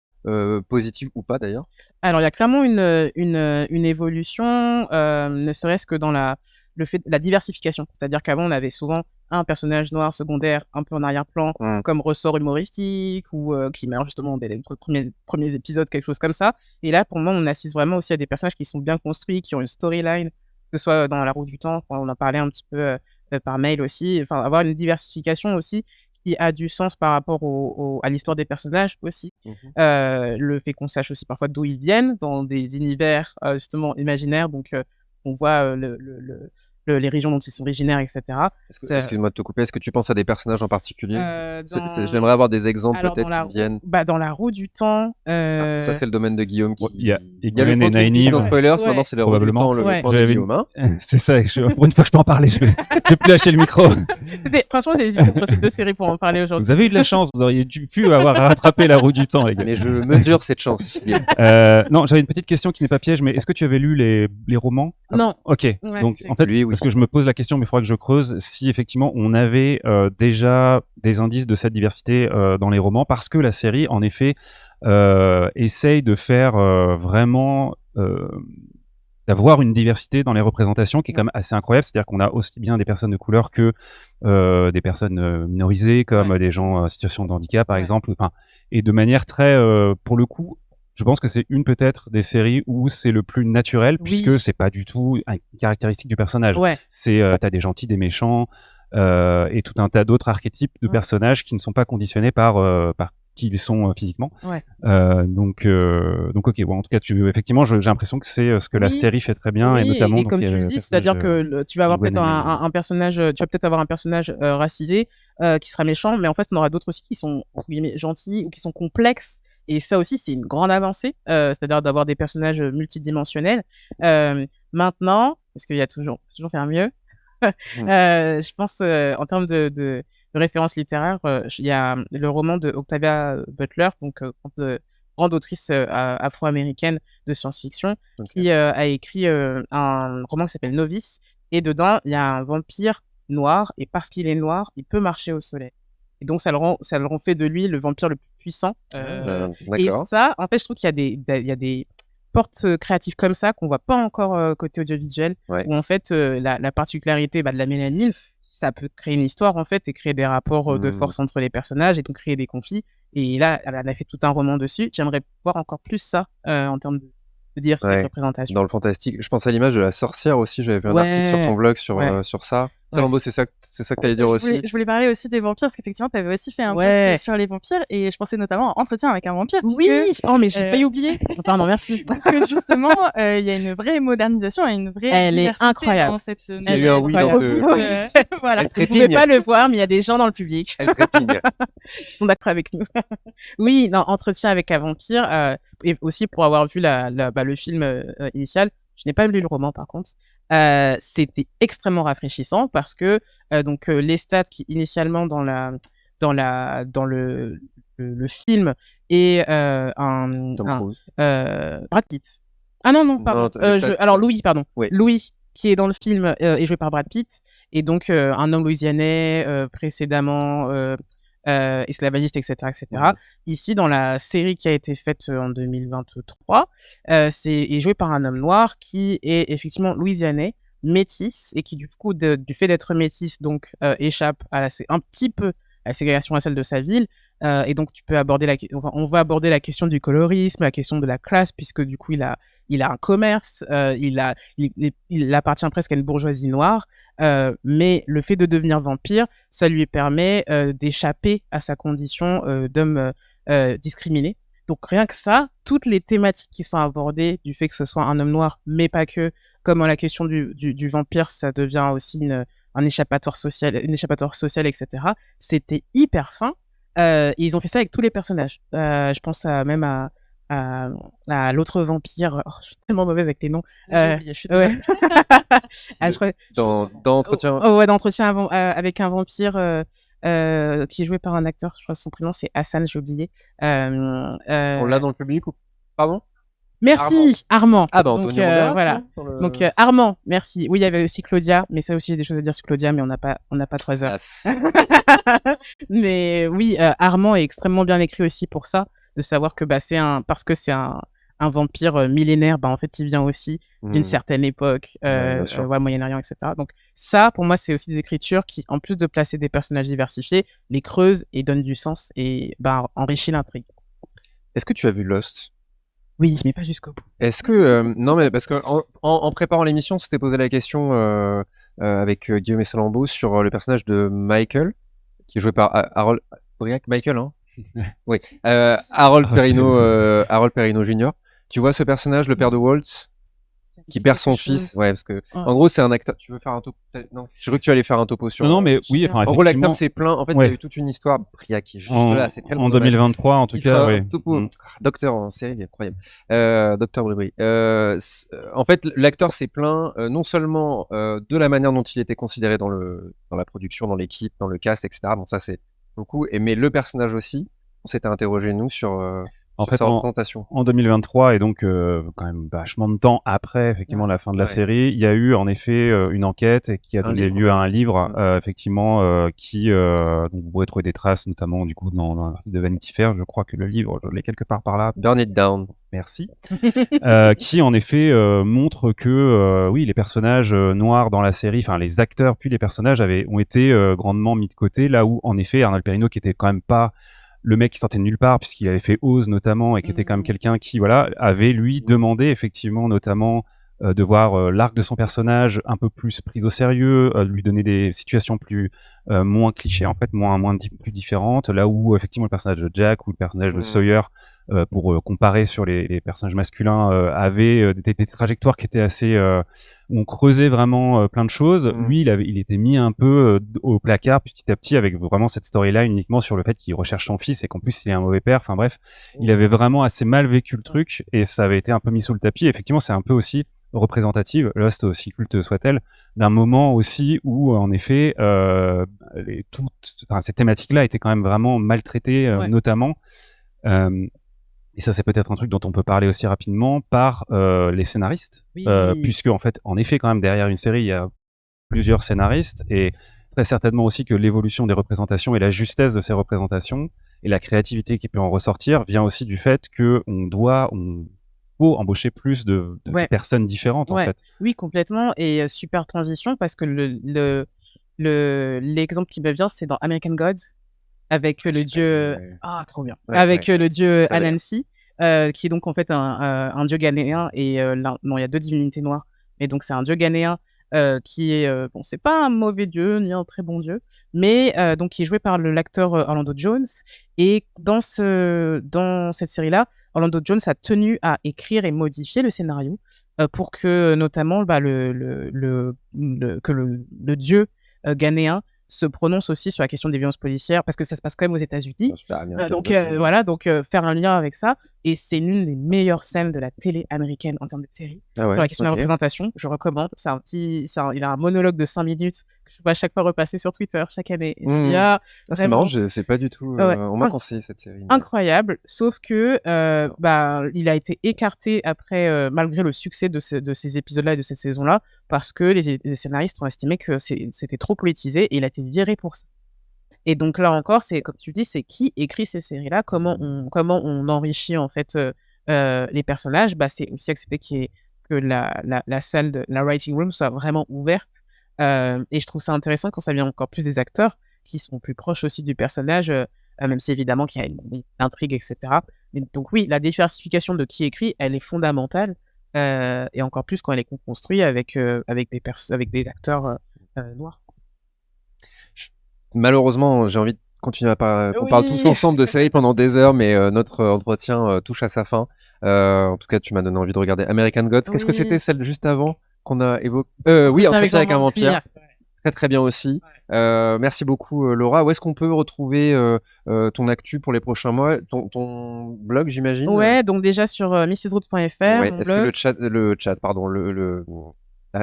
positive ou pas d'ailleurs? Alors, il y a clairement une évolution, ne serait-ce que dans le fait de la diversification. C'est-à-dire qu'avant, on avait souvent un personnage noir secondaire un peu en arrière-plan comme ressort humoristique ou qui meurt justement dès les premiers épisodes, quelque chose comme ça. Et là, pour moi, on assiste vraiment aussi à des personnages qui sont bien construits, qui ont une storyline, que ce soit dans La Roue du Temps, on en parlait un petit peu par mail aussi. Enfin, avoir une diversification aussi qui a du sens par rapport à l'histoire des personnages aussi. Le fait qu'on sache aussi parfois d'où ils viennent, dans des univers justement imaginaires. Donc, on voit les régions dont ils sont originaires, etc. Ça- Excuse-moi de te couper, est-ce que tu penses à des personnages en particulier? Dans- J'aimerais avoir des exemples Alors, peut-être qui viennent. dans la roue du temps. Ça, c'est le domaine de Guillaume. Il y a Il y a le Egouen et point Nynaeve. sans spoilers, Ouais. maintenant c'est le roue du Probablement. temps, le Ouais. point de J'avais- Guillaume. Hein. C'est ça, pour une fois que je peux en parler, je vais plus lâcher le micro. Franchement, j'ai hésité entre ces deux séries pour en parler aujourd'hui. Vous avez eu de la chance, vous auriez pu avoir rattrapé la roue du temps, les gars. Mais je mesure cette chance. Non, j'avais une petite question qui n'est pas piège, mais est-ce que tu avais lu les romans? Non. Ok. Ouais, Donc, j'ai- en fait, Lui, oui. parce que je me pose la question, mais il faudra que je creuse si effectivement on avait déjà des indices de cette diversité dans les romans, parce que la série, en effet, essaye de faire vraiment d'avoir une diversité dans les représentations qui est quand même assez incroyable. C'est-à-dire qu'on a aussi bien des personnes de couleur que des personnes minorisées, comme des gens en situation de handicap, par exemple. Enfin, et de manière très, pour le coup, je pense que c'est une peut-être des séries où c'est le plus naturel, Oui. puisque c'est pas du tout une caractéristique du personnage. Ouais. C'est t'as des gentils, des méchants, et tout un tas d'autres archétypes de Ouais. personnages qui ne sont pas conditionnés par qui ils sont physiquement. Ouais. Donc ok, bon, en tout cas, effectivement, j'ai l'impression que c'est ce que la Oui. série fait très bien, Oui, et notamment et donc, comme il y a tu le le dis, personnage, c'est-à-dire que tu vas avoir Egouen peut-être et Nynaeve. un personnage, tu vas peut-être avoir un personnage racisé qui sera méchant, mais en fait, on aura d'autres aussi qui sont entre guillemets gentils ou qui sont complexes. Et ça aussi, c'est une grande avancée, c'est-à-dire d'avoir des personnages multidimensionnels. Maintenant, parce qu'il y a faut toujours faire mieux. Je pense en termes de références littéraires, il y a le roman de Octavia Butler, donc grande autrice afro-américaine de science-fiction, qui a écrit un roman qui s'appelle Novice. Et dedans, il y a un vampire noir, et parce qu'il est noir, il peut marcher au soleil. Et donc, ça le rend fait de lui le vampire le plus puissant. Et D'accord. ça, en fait, je trouve qu'il y a des portes créatives comme ça qu'on voit pas encore côté audiovisuel, Ouais. où en fait, la particularité de la mélanine, ça peut créer une histoire, en fait, et créer des rapports de force entre les personnages, et donc créer des conflits. Et là, elle a fait tout un roman dessus. J'aimerais voir encore plus ça en termes de diversité de Ouais. représentation. Dans le fantastique, je pense à l'image de la sorcière aussi. J'avais vu un article sur ton blog sur ça. Salambo, c'est ça que t'allais dire aussi. Je voulais parler aussi des vampires, parce qu'effectivement, tu avais aussi fait un Ouais. post sur les vampires, et je pensais notamment à Entretien avec un vampire. Oui, oh, mais j'ai euh, failli oublier. Pardon, merci. Parce que justement, il y a une vraie modernisation et une vraie Elle est diversité incroyable. dans cette Il y a eu un oui dans incroyable. ce. voilà. Elle Vous pouvez trépigne. pas le voir, mais il y a des gens dans le public Elle trépigne. qui sont d'accord avec nous. Oui, non, Entretien avec un vampire, et aussi pour avoir vu le film initial, je n'ai pas lu le roman par contre. C'était extrêmement rafraîchissant parce que donc Lestat qui initialement dans le film est Tom Cruise. Brad Pitt. Ah non, pardon. Non, Lestat- Alors Louis, pardon. Oui. Louis, qui est dans le film, est joué par Brad Pitt. Et donc, un homme louisianais, précédemment esclavagiste, etc., etc. Ouais. Ici, dans la série qui a été faite en 2023, est joué par un homme noir qui est effectivement louisianais, métis, et qui, du coup, du fait d'être métis, donc, échappe un petit peu à la ségrégation raciale de sa ville. Et donc, tu peux aborder on va aborder la question du colorisme, la question de la classe, puisque du coup, il a un commerce, il appartient presque à une bourgeoisie noire, mais le fait de devenir vampire, ça lui permet d'échapper à sa condition d'homme discriminé. Donc rien que ça, toutes les thématiques qui sont abordées, du fait que ce soit un homme noir, mais pas que, comme la question du vampire, ça devient aussi un échappatoire social, etc. C'était hyper fin. Et ils ont fait ça avec tous les personnages. Je pense même à l'autre vampire. Oh, je suis tellement mauvaise avec les noms. Je suis désolée. Ouais. Je crois... Dans Entretien. ouais, d'entretien avec un vampire qui est joué par un acteur. Je crois que son prénom c'est Hassan, j'ai oublié. On l'a dans le public ou pardon? Merci, Armand. Ah bah Donc, Antonio Banderas, voilà. non, sur le- Donc Armand, merci. Oui, il y avait aussi Claudia, mais ça aussi j'ai des choses à dire sur Claudia, mais on n'a pas 3 heures. Mais oui, Armand est extrêmement bien écrit aussi pour ça, de savoir que parce que c'est un vampire millénaire, en fait, il vient aussi d'une certaine époque, bien sûr. Moyen-Orient, etc. Donc ça, pour moi, c'est aussi des écritures qui, en plus de placer des personnages diversifiés, les creusent et donnent du sens et enrichit l'intrigue. Est-ce que tu as vu Lost? Oui, mais pas jusqu'au bout. Est-ce que non mais parce que en préparant l'émission, on s'était posé la question avec Guillaume et Salambo sur le personnage de Michael, qui est joué par Harold Michael, hein. Oui, Harold Perrineau Jr. Tu vois ce personnage, le père de Walt? qui perd son quelque chose. fils. Ouais, parce que en gros, c'est un acteur. Tu veux faire un topo? Non, je crois que tu allais faire un topo sur. Non, mais oui, enfin, En gros, l'acteur effectivement, s'est plaint. En fait, il y ouais. a eu toute une histoire. Priya qui est juste en, là, c'est tellement en dommage. 2023, en tout Qui cas, fera un ouais. topo. Docteur en série, il est incroyable. Docteur Bribri. En fait, l'acteur s'est plaint non seulement de la manière dont il était considéré dans la production, dans l'équipe, dans le cast, etc. Bon, ça c'est beaucoup. Mais le personnage aussi. On s'était interrogé nous sur En fait, sa représentation. en 2023, et donc quand même vachement de temps après effectivement la fin de la série, il y a eu en effet une enquête qui a donné lieu à un livre, effectivement, qui donc vous pourrez trouver des traces, notamment du coup dans un article de Vanity Fair. Je crois que le livre, je l'ai quelque part par là. Burn It Down. Merci. Qui en effet montre que oui, les personnages noirs dans la série, enfin les acteurs puis les personnages ont été grandement mis de côté, là où en effet Arnold Perrineau, qui était quand même pas le mec qui sortait de nulle part, puisqu'il avait fait Oz notamment, et qui était quand même quelqu'un qui, voilà, avait lui demandé effectivement notamment de voir l'arc de son personnage un peu plus pris au sérieux, lui donner des situations plus moins clichés, en fait, plus différentes, là où effectivement le personnage de Jack ou le personnage de Sawyer, pour comparer sur les personnages masculins, avaient des trajectoires qui étaient assez où on creusait vraiment plein de choses. Lui, il était mis un peu au placard petit à petit, avec vraiment cette storyline uniquement sur le fait qu'il recherche son fils et qu'en plus il est un mauvais père. Enfin bref, il avait vraiment assez mal vécu le truc et ça avait été un peu mis sous le tapis. Et effectivement, c'est un peu aussi représentative, Lost aussi culte soit-elle, d'un moment aussi où en effet ces thématiques-là étaient quand même vraiment maltraitées, notamment. Et ça, c'est peut-être un truc dont on peut parler aussi rapidement par les scénaristes, puisque en fait, en effet, quand même derrière une série, il y a plusieurs scénaristes, et très certainement aussi que l'évolution des représentations et la justesse de ces représentations et la créativité qui peut en ressortir vient aussi du fait que on faut embaucher plus de personnes différentes en fait. Oui, complètement, et super transition parce que l'exemple qui me vient, c'est dans American Gods. Avec le dieu, trop bien. Avec le dieu Anansi, qui est donc en fait un dieu ghanéen, et non, il y a deux divinités noires, mais donc c'est un dieu ghanéen qui est, bon, c'est pas un mauvais dieu ni un très bon dieu, mais donc qui est joué par l'acteur Orlando Jones, et dans cette série-là, Orlando Jones a tenu à écrire et modifier le scénario pour que notamment le dieu ghanéen se prononce aussi sur la question des violences policières, parce que ça se passe quand même aux États-Unis. Donc faire un lien avec ça, et c'est l'une des meilleures scènes de la télé américaine en termes de série sur la question de la représentation. Je recommande. Il a un monologue de 5 minutes que je peux à chaque fois repasser sur Twitter chaque année. C'est marrant, je sais pas du tout. On m'a conseillé cette série. Incroyable, sauf que il a été écarté après, malgré le succès de ces épisodes-là et de cette saison-là, parce que les scénaristes ont estimé que c'était trop politisé, et il a été viré pour ça. Et donc là encore, c'est comme tu dis, c'est qui écrit ces séries-là, comment on enrichit en fait les personnages. C'est aussi accepter que la salle de la writing room soit vraiment ouverte, et je trouve ça intéressant quand ça vient encore plus des acteurs qui sont plus proches aussi du personnage, même si évidemment qu'il y a une intrigue, etc. Mais donc oui, la diversification de qui écrit, elle est fondamentale, et encore plus quand elle est construite avec des acteurs noirs. Malheureusement, j'ai envie de continuer à parler. On parle tous ensemble de séries pendant des heures, mais notre entretien touche à sa fin. En tout cas, tu m'as donné envie de regarder American Gods. Qu'est-ce que c'était celle juste avant qu'on a évoqué? Oui, Entretien avec un vampire. Très très bien aussi. Merci beaucoup Laura. Où est-ce qu'on peut retrouver ton actu pour les prochains mois? Ton blog, j'imagine? Ouais, donc déjà sur mrsroot.fr. Est-ce que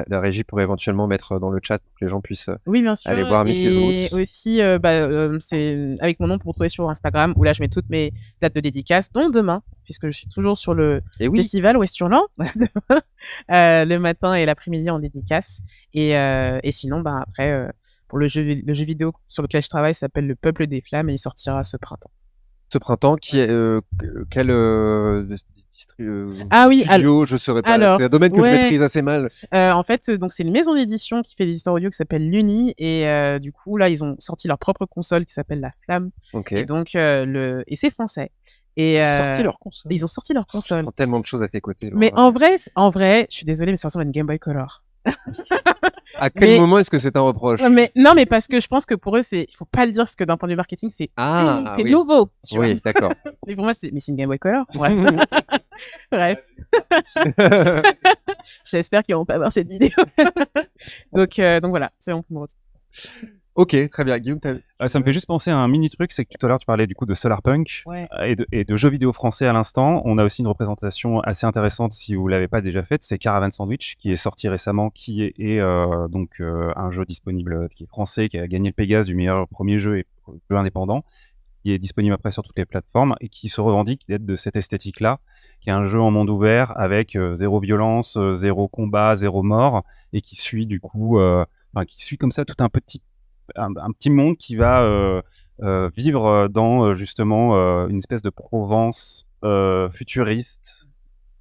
la régie pourrait éventuellement mettre dans le chat pour que les gens puissent bien sûr, aller voir Mrs. Root. Et aussi, c'est avec mon nom pour retrouver sur Instagram, où là je mets toutes mes dates de dédicace, dont demain, puisque je suis toujours sur le festival Westurland, le matin et l'après-midi en dédicace. Et sinon, après, pour le jeu vidéo sur lequel je travaille, s'appelle Le Peuple des Flammes, et il sortira ce printemps. Ce printemps, qui est quel studio, je saurais pas. C'est un domaine que je maîtrise assez mal. En fait, donc c'est une maison d'édition qui fait des histoires audio qui s'appelle Luni, et du coup là ils ont sorti leur propre console qui s'appelle La Flamme. Et donc et c'est français. Et ils ont sorti leur console. Oh, tellement de choses à tes côtés. Mais en vrai, je suis désolée, mais ça ressemble à une Game Boy Color. À quel moment est-ce que c'est un reproche? Non, mais parce que je pense que pour eux, il faut pas le dire, parce que d'un point de vue marketing, c'est nouveau. Oui, d'accord. Mais pour moi, c'est une Game Boy Color. Ouais. Bref, j'espère qu'ils vont pas voir cette vidéo. donc voilà, c'est bon pour moi. Ok, très bien. Guillaume, Ça me fait juste penser à un mini truc, c'est que tout à l'heure tu parlais du coup de Solarpunk Ouais. et de jeux vidéo français à l'instant. On a aussi une représentation assez intéressante si vous l'avez pas déjà faite, c'est Caravan Sandwich qui est sorti récemment, qui est donc un jeu disponible qui est français, qui a gagné le Pégase du meilleur premier jeu et jeu indépendant, qui est disponible après sur toutes les plateformes et qui se revendique d'être de cette esthétique-là, qui est un jeu en monde ouvert avec zéro violence, zéro combat, zéro mort et qui suit du coup, qui suit comme ça tout un petit monde qui va vivre dans justement une espèce de Provence futuriste,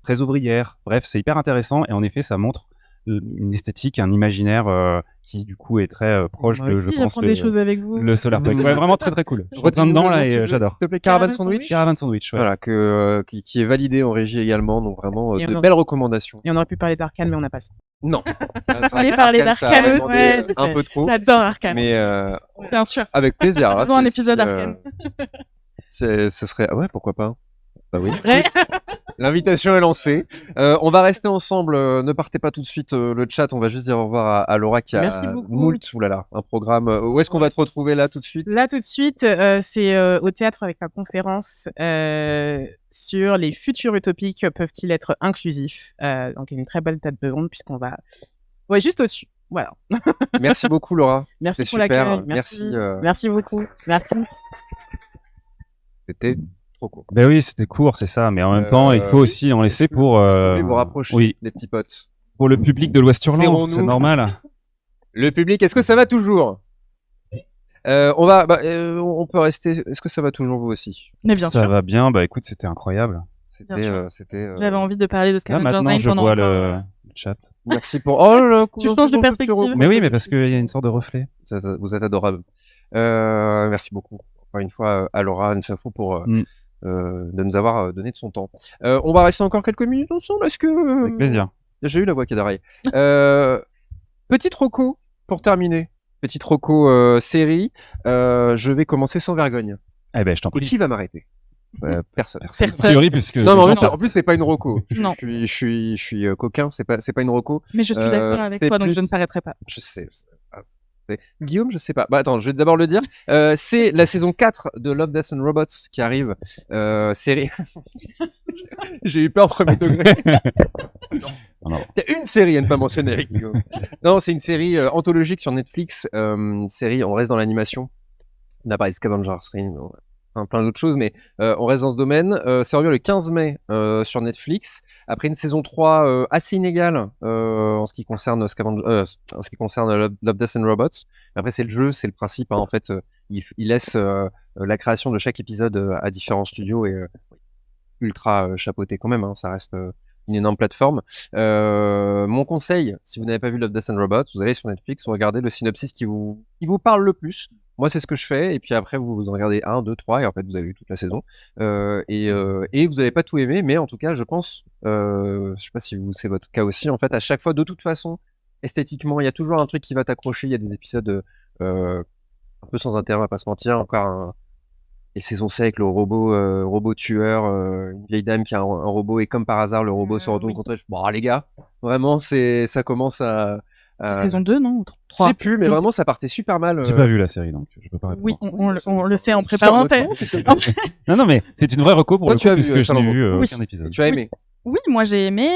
très ouvrière. Bref, c'est hyper intéressant et en effet, ça montre une esthétique, un imaginaire qui du coup est très proche Moi de, aussi, je pense, j'apprends des choses avec vous. le Solarpunk. Ouais, vraiment très très cool. Je suis Redis-nous plein dedans le là nom, s'il te et plaît. j'adore. S'il te plaît, Caravan Caravan Sandwich. Caravan Sandwich, ouais. Voilà, qui est validé en régie également, donc vraiment Et de on a- belles recommandations. Et on aurait pu parler d'Arcane, mais on n'a pas ça. Non. allait parler Arcane, ça a d'Arcane demandé, aussi. un peu trop, J'adore Arcane. mais Bien sûr. avec plaisir. Faisons un épisode Arcane. Ce serait... Ah ouais, pourquoi pas. Bah oui. Bref, L'invitation est lancée. On va rester ensemble. Ne partez pas tout de suite le chat. On va juste dire au revoir à Laura qui a Merci beaucoup. moult. Oulala, un programme. Où est-ce qu'on va te retrouver là tout de suite? là tout de suite, c'est au théâtre avec la conférence sur les futurs utopiques peuvent-ils être inclusifs. Donc il y a une très belle table ronde puisqu'on va... Ouais, juste au-dessus. Voilà. Merci beaucoup Laura. Merci C'était pour super. l'accueil. Merci. Merci beaucoup. Merci. C'était trop court. Ben oui, c'était court, c'est ça, mais en même temps, il faut aussi en laisser pour Vous pouvez vous rapprocher, oui, les petits potes. pour le public de l'Ouest Hurlant, Serrons-nous. c'est normal. Le public, est-ce que ça va toujours? On peut rester. Est-ce que ça va toujours vous aussi? Mais bien Ça sûr. va bien, bah écoute, c'était incroyable. C'était. J'avais envie de parler de Là, Scarlett maintenant, Johansson je pendant vois encore, le chat. Merci pour. Oh là là, Tu changes de perspective. Mais oui, mais parce qu'il y a une sorte de reflet. Vous êtes adorable. Merci beaucoup. Encore une fois, à Laura Nsafo pour de nous avoir donné de son temps. On va rester encore quelques minutes ensemble. Est-ce que. Avec plaisir. J'ai eu la voix qui est d'arrêt. Petite roco pour terminer. Petite roco série. Je vais commencer sans vergogne. Eh ben, je t'en Et prie. qui va m'arrêter? Personne. A priori, puisque. Non, mais les gens en plus, c'est pas une roco. Non. Je suis coquin, c'est pas une roco. Mais je suis d'accord avec c'est toi, donc plus- je ne paraîtrai pas. Je sais. Guillaume, je sais pas. Bah attends, je vais d'abord le dire. C'est la saison 4 de Love, Death and Robots qui arrive. Série. J'ai eu peur premier degré. Non. Il y a une série à ne pas mentionner avec Guillaume. Non, c'est une série anthologique sur Netflix. Série, on reste dans l'animation. On a parlé de Scavenger Stream, plein d'autres choses, mais on reste dans ce domaine. C'est revenu le 15 mai sur Netflix. Après une saison 3 assez inégale en ce qui concerne en ce qui concerne Love, Death and Robots. Après, c'est le jeu, c'est le principe. En fait, il laisse la création de chaque épisode à différents studios et ultra chapeauté quand même. Ça reste une énorme plateforme. Mon conseil, si vous n'avez pas vu Love, Death and Robots, vous allez sur Netflix, vous regardez le synopsis qui vous parle le plus. Moi, c'est ce que je fais, et puis après, vous en regardez 1, 2, 3, et en fait, vous avez vu toute la saison. Et vous n'avez pas tout aimé, mais en tout cas, je pense, je sais pas si c'est votre cas aussi, en fait, à chaque fois, de toute façon, esthétiquement, il y a toujours un truc qui va t'accrocher. Il y a des épisodes un peu sans intérêt, on va pas se mentir. Encore les saisons C avec le robot tueur, une vieille dame qui a un robot, et comme par hasard, le robot se retourne oui. contre elle. Bon, les gars, vraiment, ça commence à... Saison 2, non? Ou Je 3? sais plus, mais vraiment, ça partait super mal. J'ai pas vu la série, donc je peux pas répondre. Oui, on le sait en préparant. Non, mais c'est une vraie reco pour Toi, le tu coup, as vu, puisque je n'ai Salomon. vu Oui. aucun épisode. Tu as aimé? Oui, moi j'ai aimé.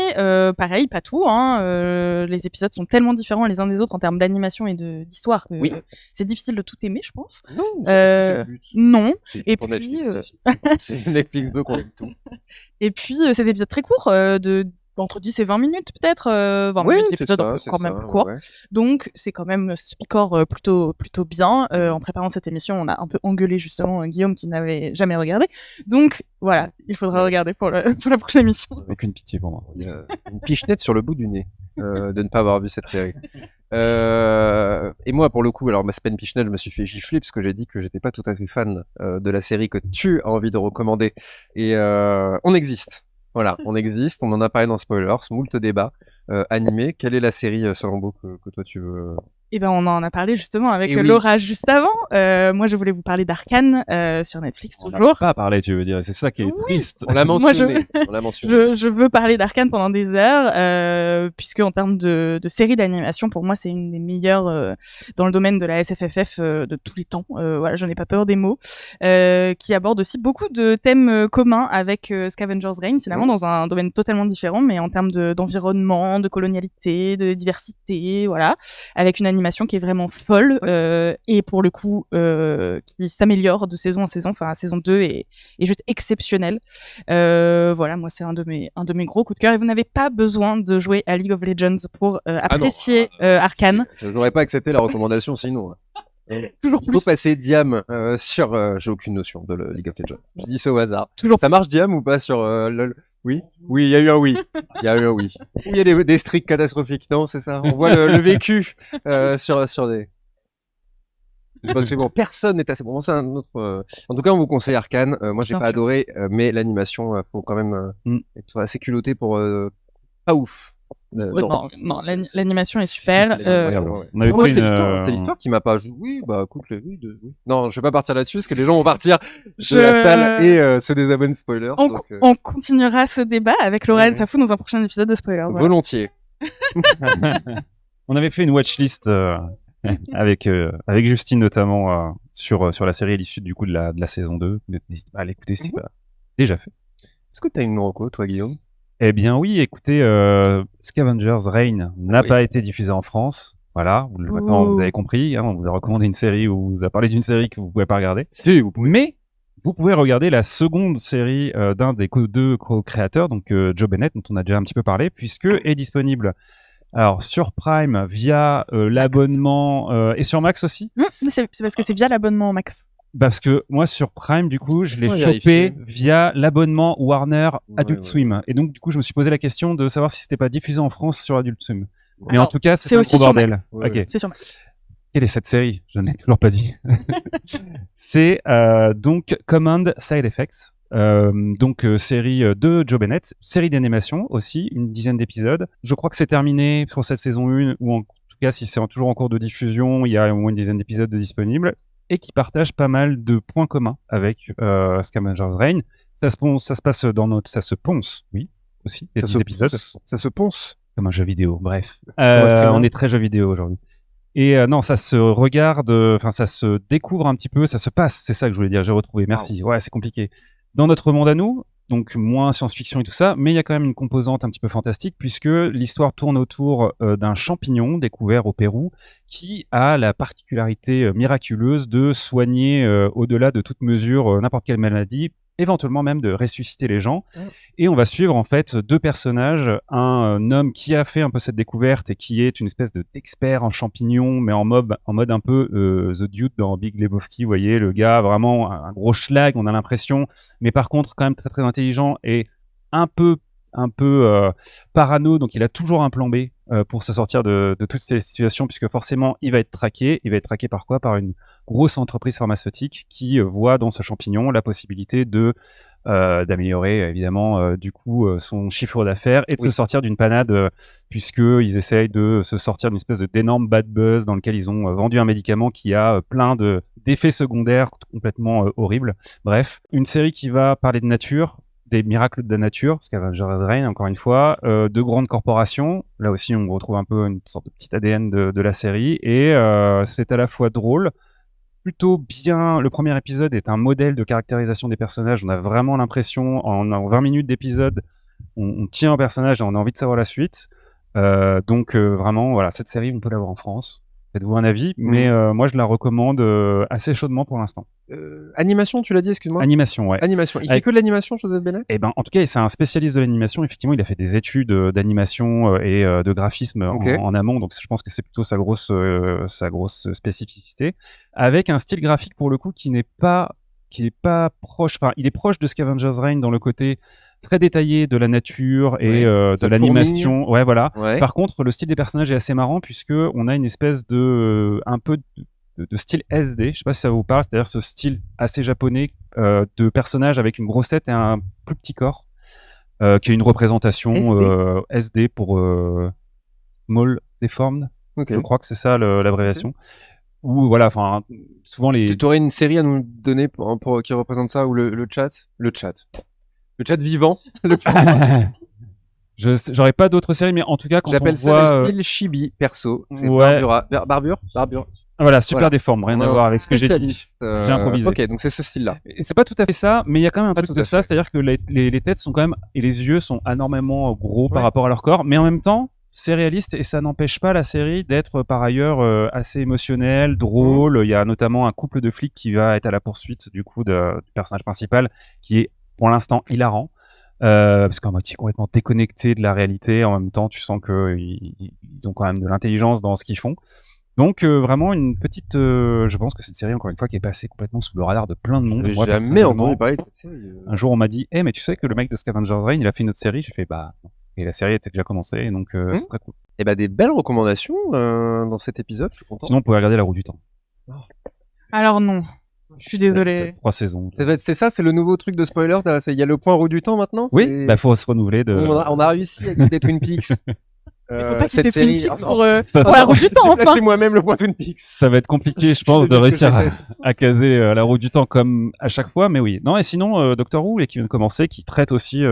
Pareil, pas tout. Les épisodes sont tellement différents les uns des autres en termes d'animation et d'histoire que Oui. c'est difficile de tout aimer, je pense. Non, c'est le but. Non. C'est Et pour puis, Netflix. C'est Netflix veut qu'on aime tout. Et puis, c'est des épisodes très courts, entre 10 et 20 minutes peut-être. 20 minutes d'épisode, donc quand même court. Ouais. Donc, c'est quand même, ça se picore plutôt bien. En préparant cette émission, on a un peu engueulé justement Guillaume qui n'avait jamais regardé. Donc, voilà, il faudra regarder pour la prochaine émission. Aucune pitié pour moi. Il y a une pichenette sur le bout du nez de ne pas avoir vu cette série. Et moi, pour le coup, alors ma semaine pichenette, je me suis fait gifler parce que j'ai dit que j'étais pas tout à fait fan de la série que tu as envie de recommander. Et on existe. Voilà, on existe. On en a parlé dans Spoilers, moult débats animés. Quelle est la série, Salombo, que toi tu veux Et ben, on en a parlé justement avec Et oui. Laura juste avant. moi je voulais vous parler d'Arcane sur Netflix On n'a toujours. pas parlé, tu veux dire. Et c'est ça qui est Oui. triste. On l'a Moi, mentionné. On l'a mentionné. Je veux parler d'Arcane pendant des heures, puisque en termes de série d'animation, pour moi, c'est une des meilleures dans le domaine de la SFFF de tous les temps. Voilà, je n'ai pas peur des mots, qui aborde aussi beaucoup de thèmes communs avec Scavenger's Reign, finalement, dans un domaine totalement différent, mais en termes d'environnement, de colonialité, de diversité, voilà, avec une animation qui est vraiment folle et pour le coup qui s'améliore de saison en saison. Enfin, la saison 2 est juste exceptionnelle. Voilà, moi c'est un de mes gros coups de cœur. Et vous n'avez pas besoin de jouer à League of Legends pour apprécier Arcane. Je n'aurais pas accepté la recommandation sinon. Toujours Il faut plus. passer Diam sur. J'ai aucune notion de League of Legends. Je dis ça au hasard. Toujours. Ça marche Diam ou pas sur LoL? Oui, oui, il y a eu un oui. Il y a eu un oui. Il y a des streaks catastrophiques, non, c'est ça. On voit le vécu sur des. C'est bon, personne n'est assez bon. C'est un autre. En tout cas, on vous conseille Arcane. Moi, j'ai Bien pas sûr. adoré, mais l'animation, faut quand même être assez culotté pour pas ouf. Non, l'animation est super. C'est incroyable, ouais. On avait Moi, pris c'est une, l'histoire qui m'a pas joué. Oui, bah écoute, oui. Non, je vais pas partir là-dessus parce que les gens vont partir de Je- la salle et se désabonnent spoilers. On, donc, on continuera ce débat avec Laura Ouais. Safou dans un prochain épisode de Spoiler. Voilà. volontiers. On avait fait une watchlist avec Justine notamment sur la série à l'issue du coup de la saison 2. N'hésitez pas à l'écouter si c'est pas déjà fait. Est-ce que t'as une reco, toi, Guillaume? Eh bien oui, écoutez, Scavenger's Reign n'a pas été diffusé en France. Voilà, maintenant vous avez compris, hein, on vous a recommandé une série ou on vous a parlé d'une série que vous pouvez pas regarder. Si, vous pouvez. Mais vous pouvez regarder la seconde série d'un des deux co-créateurs, donc Joe Bennett, dont on a déjà un petit peu parlé, puisque est disponible alors sur Prime via l'abonnement et sur Max aussi. Mais c'est parce que c'est via l'abonnement Max. Parce que moi sur Prime du coup je l'ai Laisse-moi chopé vérifier. via l'abonnement Warner Ouais, Adult ouais. Swim et donc du coup je me suis posé la question de savoir si c'était pas diffusé en France sur Adult Swim. Mais Alors, en tout cas c'est c'est un aussi gros sur bordel. Max. Ouais. Ok. C'est sur Max. Quelle est cette série? Je ne l'ai toujours pas dit. C'est donc Command Side Effects. Série de Joe Bennett, série d'animation aussi, une dizaine d'épisodes. Je crois que c'est terminé pour cette saison 1, ou en tout cas si c'est toujours en cours de diffusion, il y a au moins une dizaine d'épisodes de disponibles, et qui partage pas mal de points communs avec Scavenger's Reign. Ça se passe ça se ponce, oui, aussi, il y a 10 épisodes. Ça se ponce. Comme un jeu vidéo, bref. streamer. On est très jeu vidéo aujourd'hui. Et non, ça se regarde, enfin ça se découvre un petit peu, ça se passe, c'est ça que je voulais dire, j'ai retrouvé, merci. Ouais, c'est compliqué. Dans notre monde à nous, donc moins science-fiction et tout ça, mais il y a quand même une composante un petit peu fantastique puisque l'histoire tourne autour d'un champignon découvert au Pérou qui a la particularité miraculeuse de soigner au-delà de toute mesure n'importe quelle maladie, éventuellement même de ressusciter les gens. Et on va suivre en fait deux personnages, un homme qui a fait un peu cette découverte et qui est une espèce d'expert en champignons, mais en mode un peu The Dude dans Big Lebowski, vous voyez, le gars vraiment un gros schlag, on a l'impression, mais par contre quand même très très intelligent et un peu parano, donc il a toujours un plan B pour se sortir de toutes ces situations, puisque forcément il va être traqué par quoi? Par une grosse entreprise pharmaceutique qui voit dans ce champignon la possibilité de d'améliorer évidemment du coup son chiffre d'affaires et de se sortir d'une panade puisqu'ils essayent de se sortir d'une espèce d'énorme bad buzz dans lequel ils ont vendu un médicament qui a plein d'effets secondaires complètement horribles. Bref, une série qui va parler de nature, des miracles de la nature, Scavenger's Reign encore une fois, de grandes corporations, là aussi on retrouve un peu une sorte de petit ADN de la série, et c'est à la fois drôle, plutôt bien. Le premier épisode est un modèle de caractérisation des personnages, on a vraiment l'impression, en 20 minutes d'épisode, on tient un personnage et on a envie de savoir la suite, donc vraiment, voilà, cette série on peut l'avoir en France. Faites-vous un avis, mais moi je la recommande assez chaudement pour l'instant. Animation, tu l'as dit, excuse-moi. Animation, ouais. Animation. Il fait Avec- que de l'animation, Joseph Bennett? Eh ben, en tout cas, c'est un spécialiste de l'animation. Effectivement, il a fait des études d'animation et de graphisme Ok. en amont. Donc, je pense que c'est plutôt sa grosse spécificité. Avec un style graphique, pour le coup, qui n'est pas proche. Enfin, il est proche de Scavenger's Reign dans le côté très détaillé de la nature et Ouais. de Ça l'animation. Ouais, voilà. Ouais. Par contre, le style des personnages est assez marrant puisque on a une espèce de un peu de style SD. Je sais pas si ça vous parle, c'est-à-dire ce style assez japonais de personnages avec une grosse tête et un plus petit corps, qui est une représentation SD pour Small Deformed. Ok. Je crois que c'est ça l'abréviation. Ou voilà, enfin, souvent les. Tu aurais une série à nous donner qui représente ça, ou le chat? Le chat vivant. J'aurais pas d'autres séries, mais en tout cas, quand on J'appelle voit. ça le style chibi, perso. C'est Ouais. Barbure. Voilà, super Voilà. déforme, rien à voir avec ce que j'ai dit. J'ai improvisé. Ok, donc c'est ce style-là. Et c'est pas tout à fait ça, mais il y a quand même un Pas truc tout de à ça, fait. c'est-à-dire que les têtes sont quand même, et les yeux sont anormalement gros par Ouais. rapport à leur corps, mais en même temps, c'est réaliste et ça n'empêche pas la série d'être par ailleurs assez émotionnelle, drôle. Il y a notamment un couple de flics qui va être à la poursuite du coup du personnage principal, qui est pour l'instant hilarant. Parce qu'en moitié complètement déconnecté de la réalité, en même temps tu sens qu'ils ont quand même de l'intelligence dans ce qu'ils font. Donc vraiment une petite, je pense que cette série encore une fois qui est passée complètement sous le radar de plein de monde. J'ai Moi, jamais personnellement, entendu parler de cette série. un jour on m'a dit mais tu sais que le mec de Scavenger Drain il a fait une autre série. J'ai fait bah non. Et la série était déjà commencée, donc c'est très cool. Et bah des belles recommandations dans cet épisode, je suis content. Sinon on pourrait regarder La Roue du Temps. Alors non, je suis désolée. C'est 3 saisons. C'est ça, c'est le nouveau truc de spoiler. Il y a le point roue du temps maintenant. Oui, bah faut se renouveler de. On a réussi à quitter Twin Peaks. Il faut pas cette quitter Twin série. Peaks Ah, pour non. la roue du temps, J'ai enfin. placé moi-même le point Twin Peaks. Ça va être compliqué, je pense, de réussir à caser La Roue du Temps comme à chaque fois, mais oui. Non, et sinon, Doctor Who, qui vient de commencer, qui traite aussi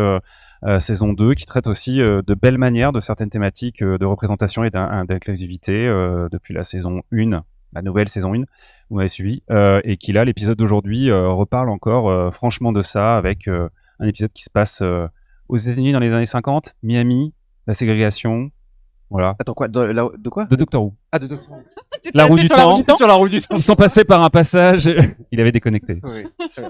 saison 2, qui traite aussi de belles manières de certaines thématiques de représentation et d'inclusivité depuis la saison 1, la nouvelle saison 1, vous m'avez suivi, et qui là, l'épisode d'aujourd'hui, reparle encore franchement de ça, avec un épisode qui se passe aux États-Unis dans les années 50, Miami, la ségrégation, voilà. Attends, quoi de quoi De Doctor Who. Ah, de Doctor Who. La roue du temps. Sur la roue du temps. Ils sont passés par un passage. Il avait déconnecté. Oui.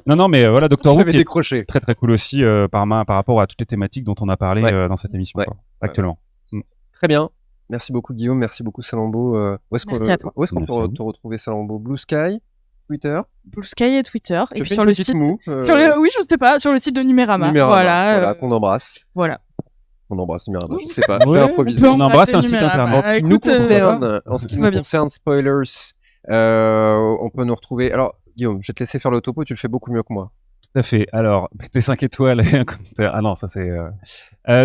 Non, mais voilà, Doctor Who J'avais qui est décroché. très très cool aussi par rapport à toutes les thématiques dont on a parlé Ouais. dans cette émission Ouais. quoi, actuellement. Très bien. Merci beaucoup Guillaume, merci beaucoup Salambo. Où est-ce Merci à toi. qu'on Merci à peut vous. te retrouver Salambo? Blue Sky, Twitter. Blue Sky et Twitter. Tu Et fais puis une sur le petite site. moue, Oui, je sais pas, sur le site de Numérama. Numérama, Voilà. qu'on embrasse. Voilà. On embrasse Numérama, je sais pas. Ouais, j'ai improvisé. on peut On embrasse un embrasser site Numérama. internet. En ce qui nous Écoute, concerne, en ce qui tout nous va bien. concerne, spoilers, on peut nous retrouver. Alors, Guillaume, je vais te laisser faire le topo, tu le fais beaucoup mieux que moi. Tout à fait. Alors, mettez 5 étoiles et un commentaire. Ah non, ça c'est.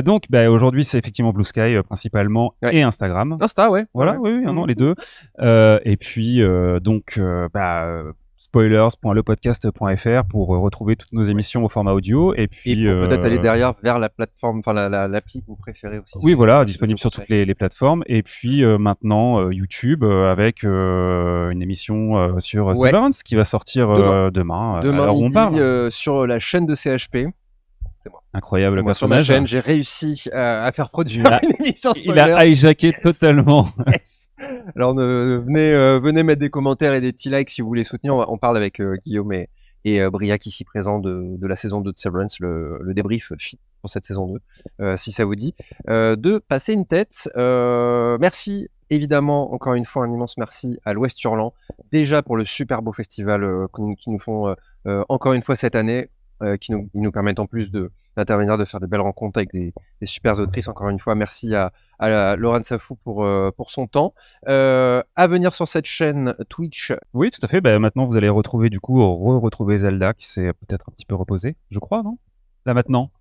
Donc, aujourd'hui, c'est effectivement Blue Sky principalement Ouais. et Instagram. Insta, ouais. Voilà, Ouais. oui, non, les deux. Et puis, spoilers.lepodcast.fr pour retrouver toutes nos émissions au format audio. Et puis, Et pour peut-être aller derrière vers la plateforme, enfin l'appli que vous préférez aussi. oui, voilà, disponible sur toutes les plateformes. Et puis maintenant, YouTube avec une émission sur Ouais. Severance qui va sortir demain. Demain alors, on midi, parle. sur la chaîne de CHP. Incroyable Moi, sur ma personnage. chaîne, j'ai réussi à faire produire Il a- une émission Il spoilers. a hijacké totalement. Yes. Alors venez mettre des commentaires et des petits likes si vous voulez soutenir. On parle avec Guillaume et Briac ici présent de la saison 2 de Severance, le débrief pour cette saison 2, si ça vous dit, de passer une tête. Merci évidemment, encore une fois, un immense merci à l'Ouest Hurlant, déjà pour le super beau festival qui nous font encore une fois cette année, qui nous permettent en plus d'intervenir, de faire des belles rencontres avec des super autrices. Encore une fois, merci à Laurent Safou pour son temps. À venir sur cette chaîne Twitch. Oui, tout à fait. Maintenant, vous allez retrouver retrouver Zelda qui s'est peut-être un petit peu reposée, je crois, non? Là maintenant.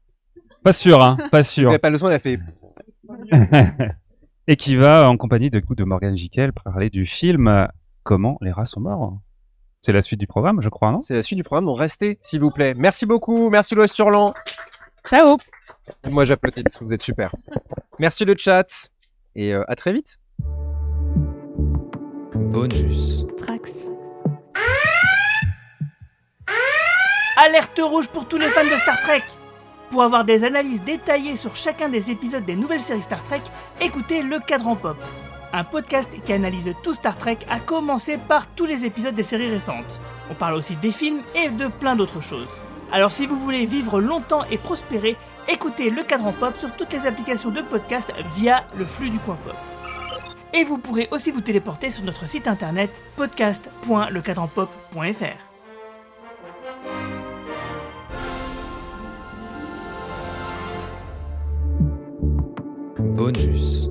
Pas sûr, hein. Pas Vous sûr. n'avez pas le son, elle a fait. Et qui va, en compagnie de Morgane Jiquel, parler du film Comment les rats sont morts. C'est la suite du programme, je crois, non? C'est la suite du programme, donc restez, s'il vous plaît. Merci beaucoup, merci l'Ouest Hurlant. Ciao. Moi, j'applaudis parce que vous êtes super. Merci le chat, et à très vite. Bonus. Trax. Alerte rouge pour tous les fans de Star Trek! Pour avoir des analyses détaillées sur chacun des épisodes des nouvelles séries Star Trek, écoutez Le Cadran Pop, un podcast qui analyse tout Star Trek, à commencer par tous les épisodes des séries récentes. On parle aussi des films et de plein d'autres choses. Alors si vous voulez vivre longtemps et prospérer, écoutez Le Cadran Pop sur toutes les applications de podcast via le flux du coin pop. Et vous pourrez aussi vous téléporter sur notre site internet podcast.lecadranpop.fr. Bonus.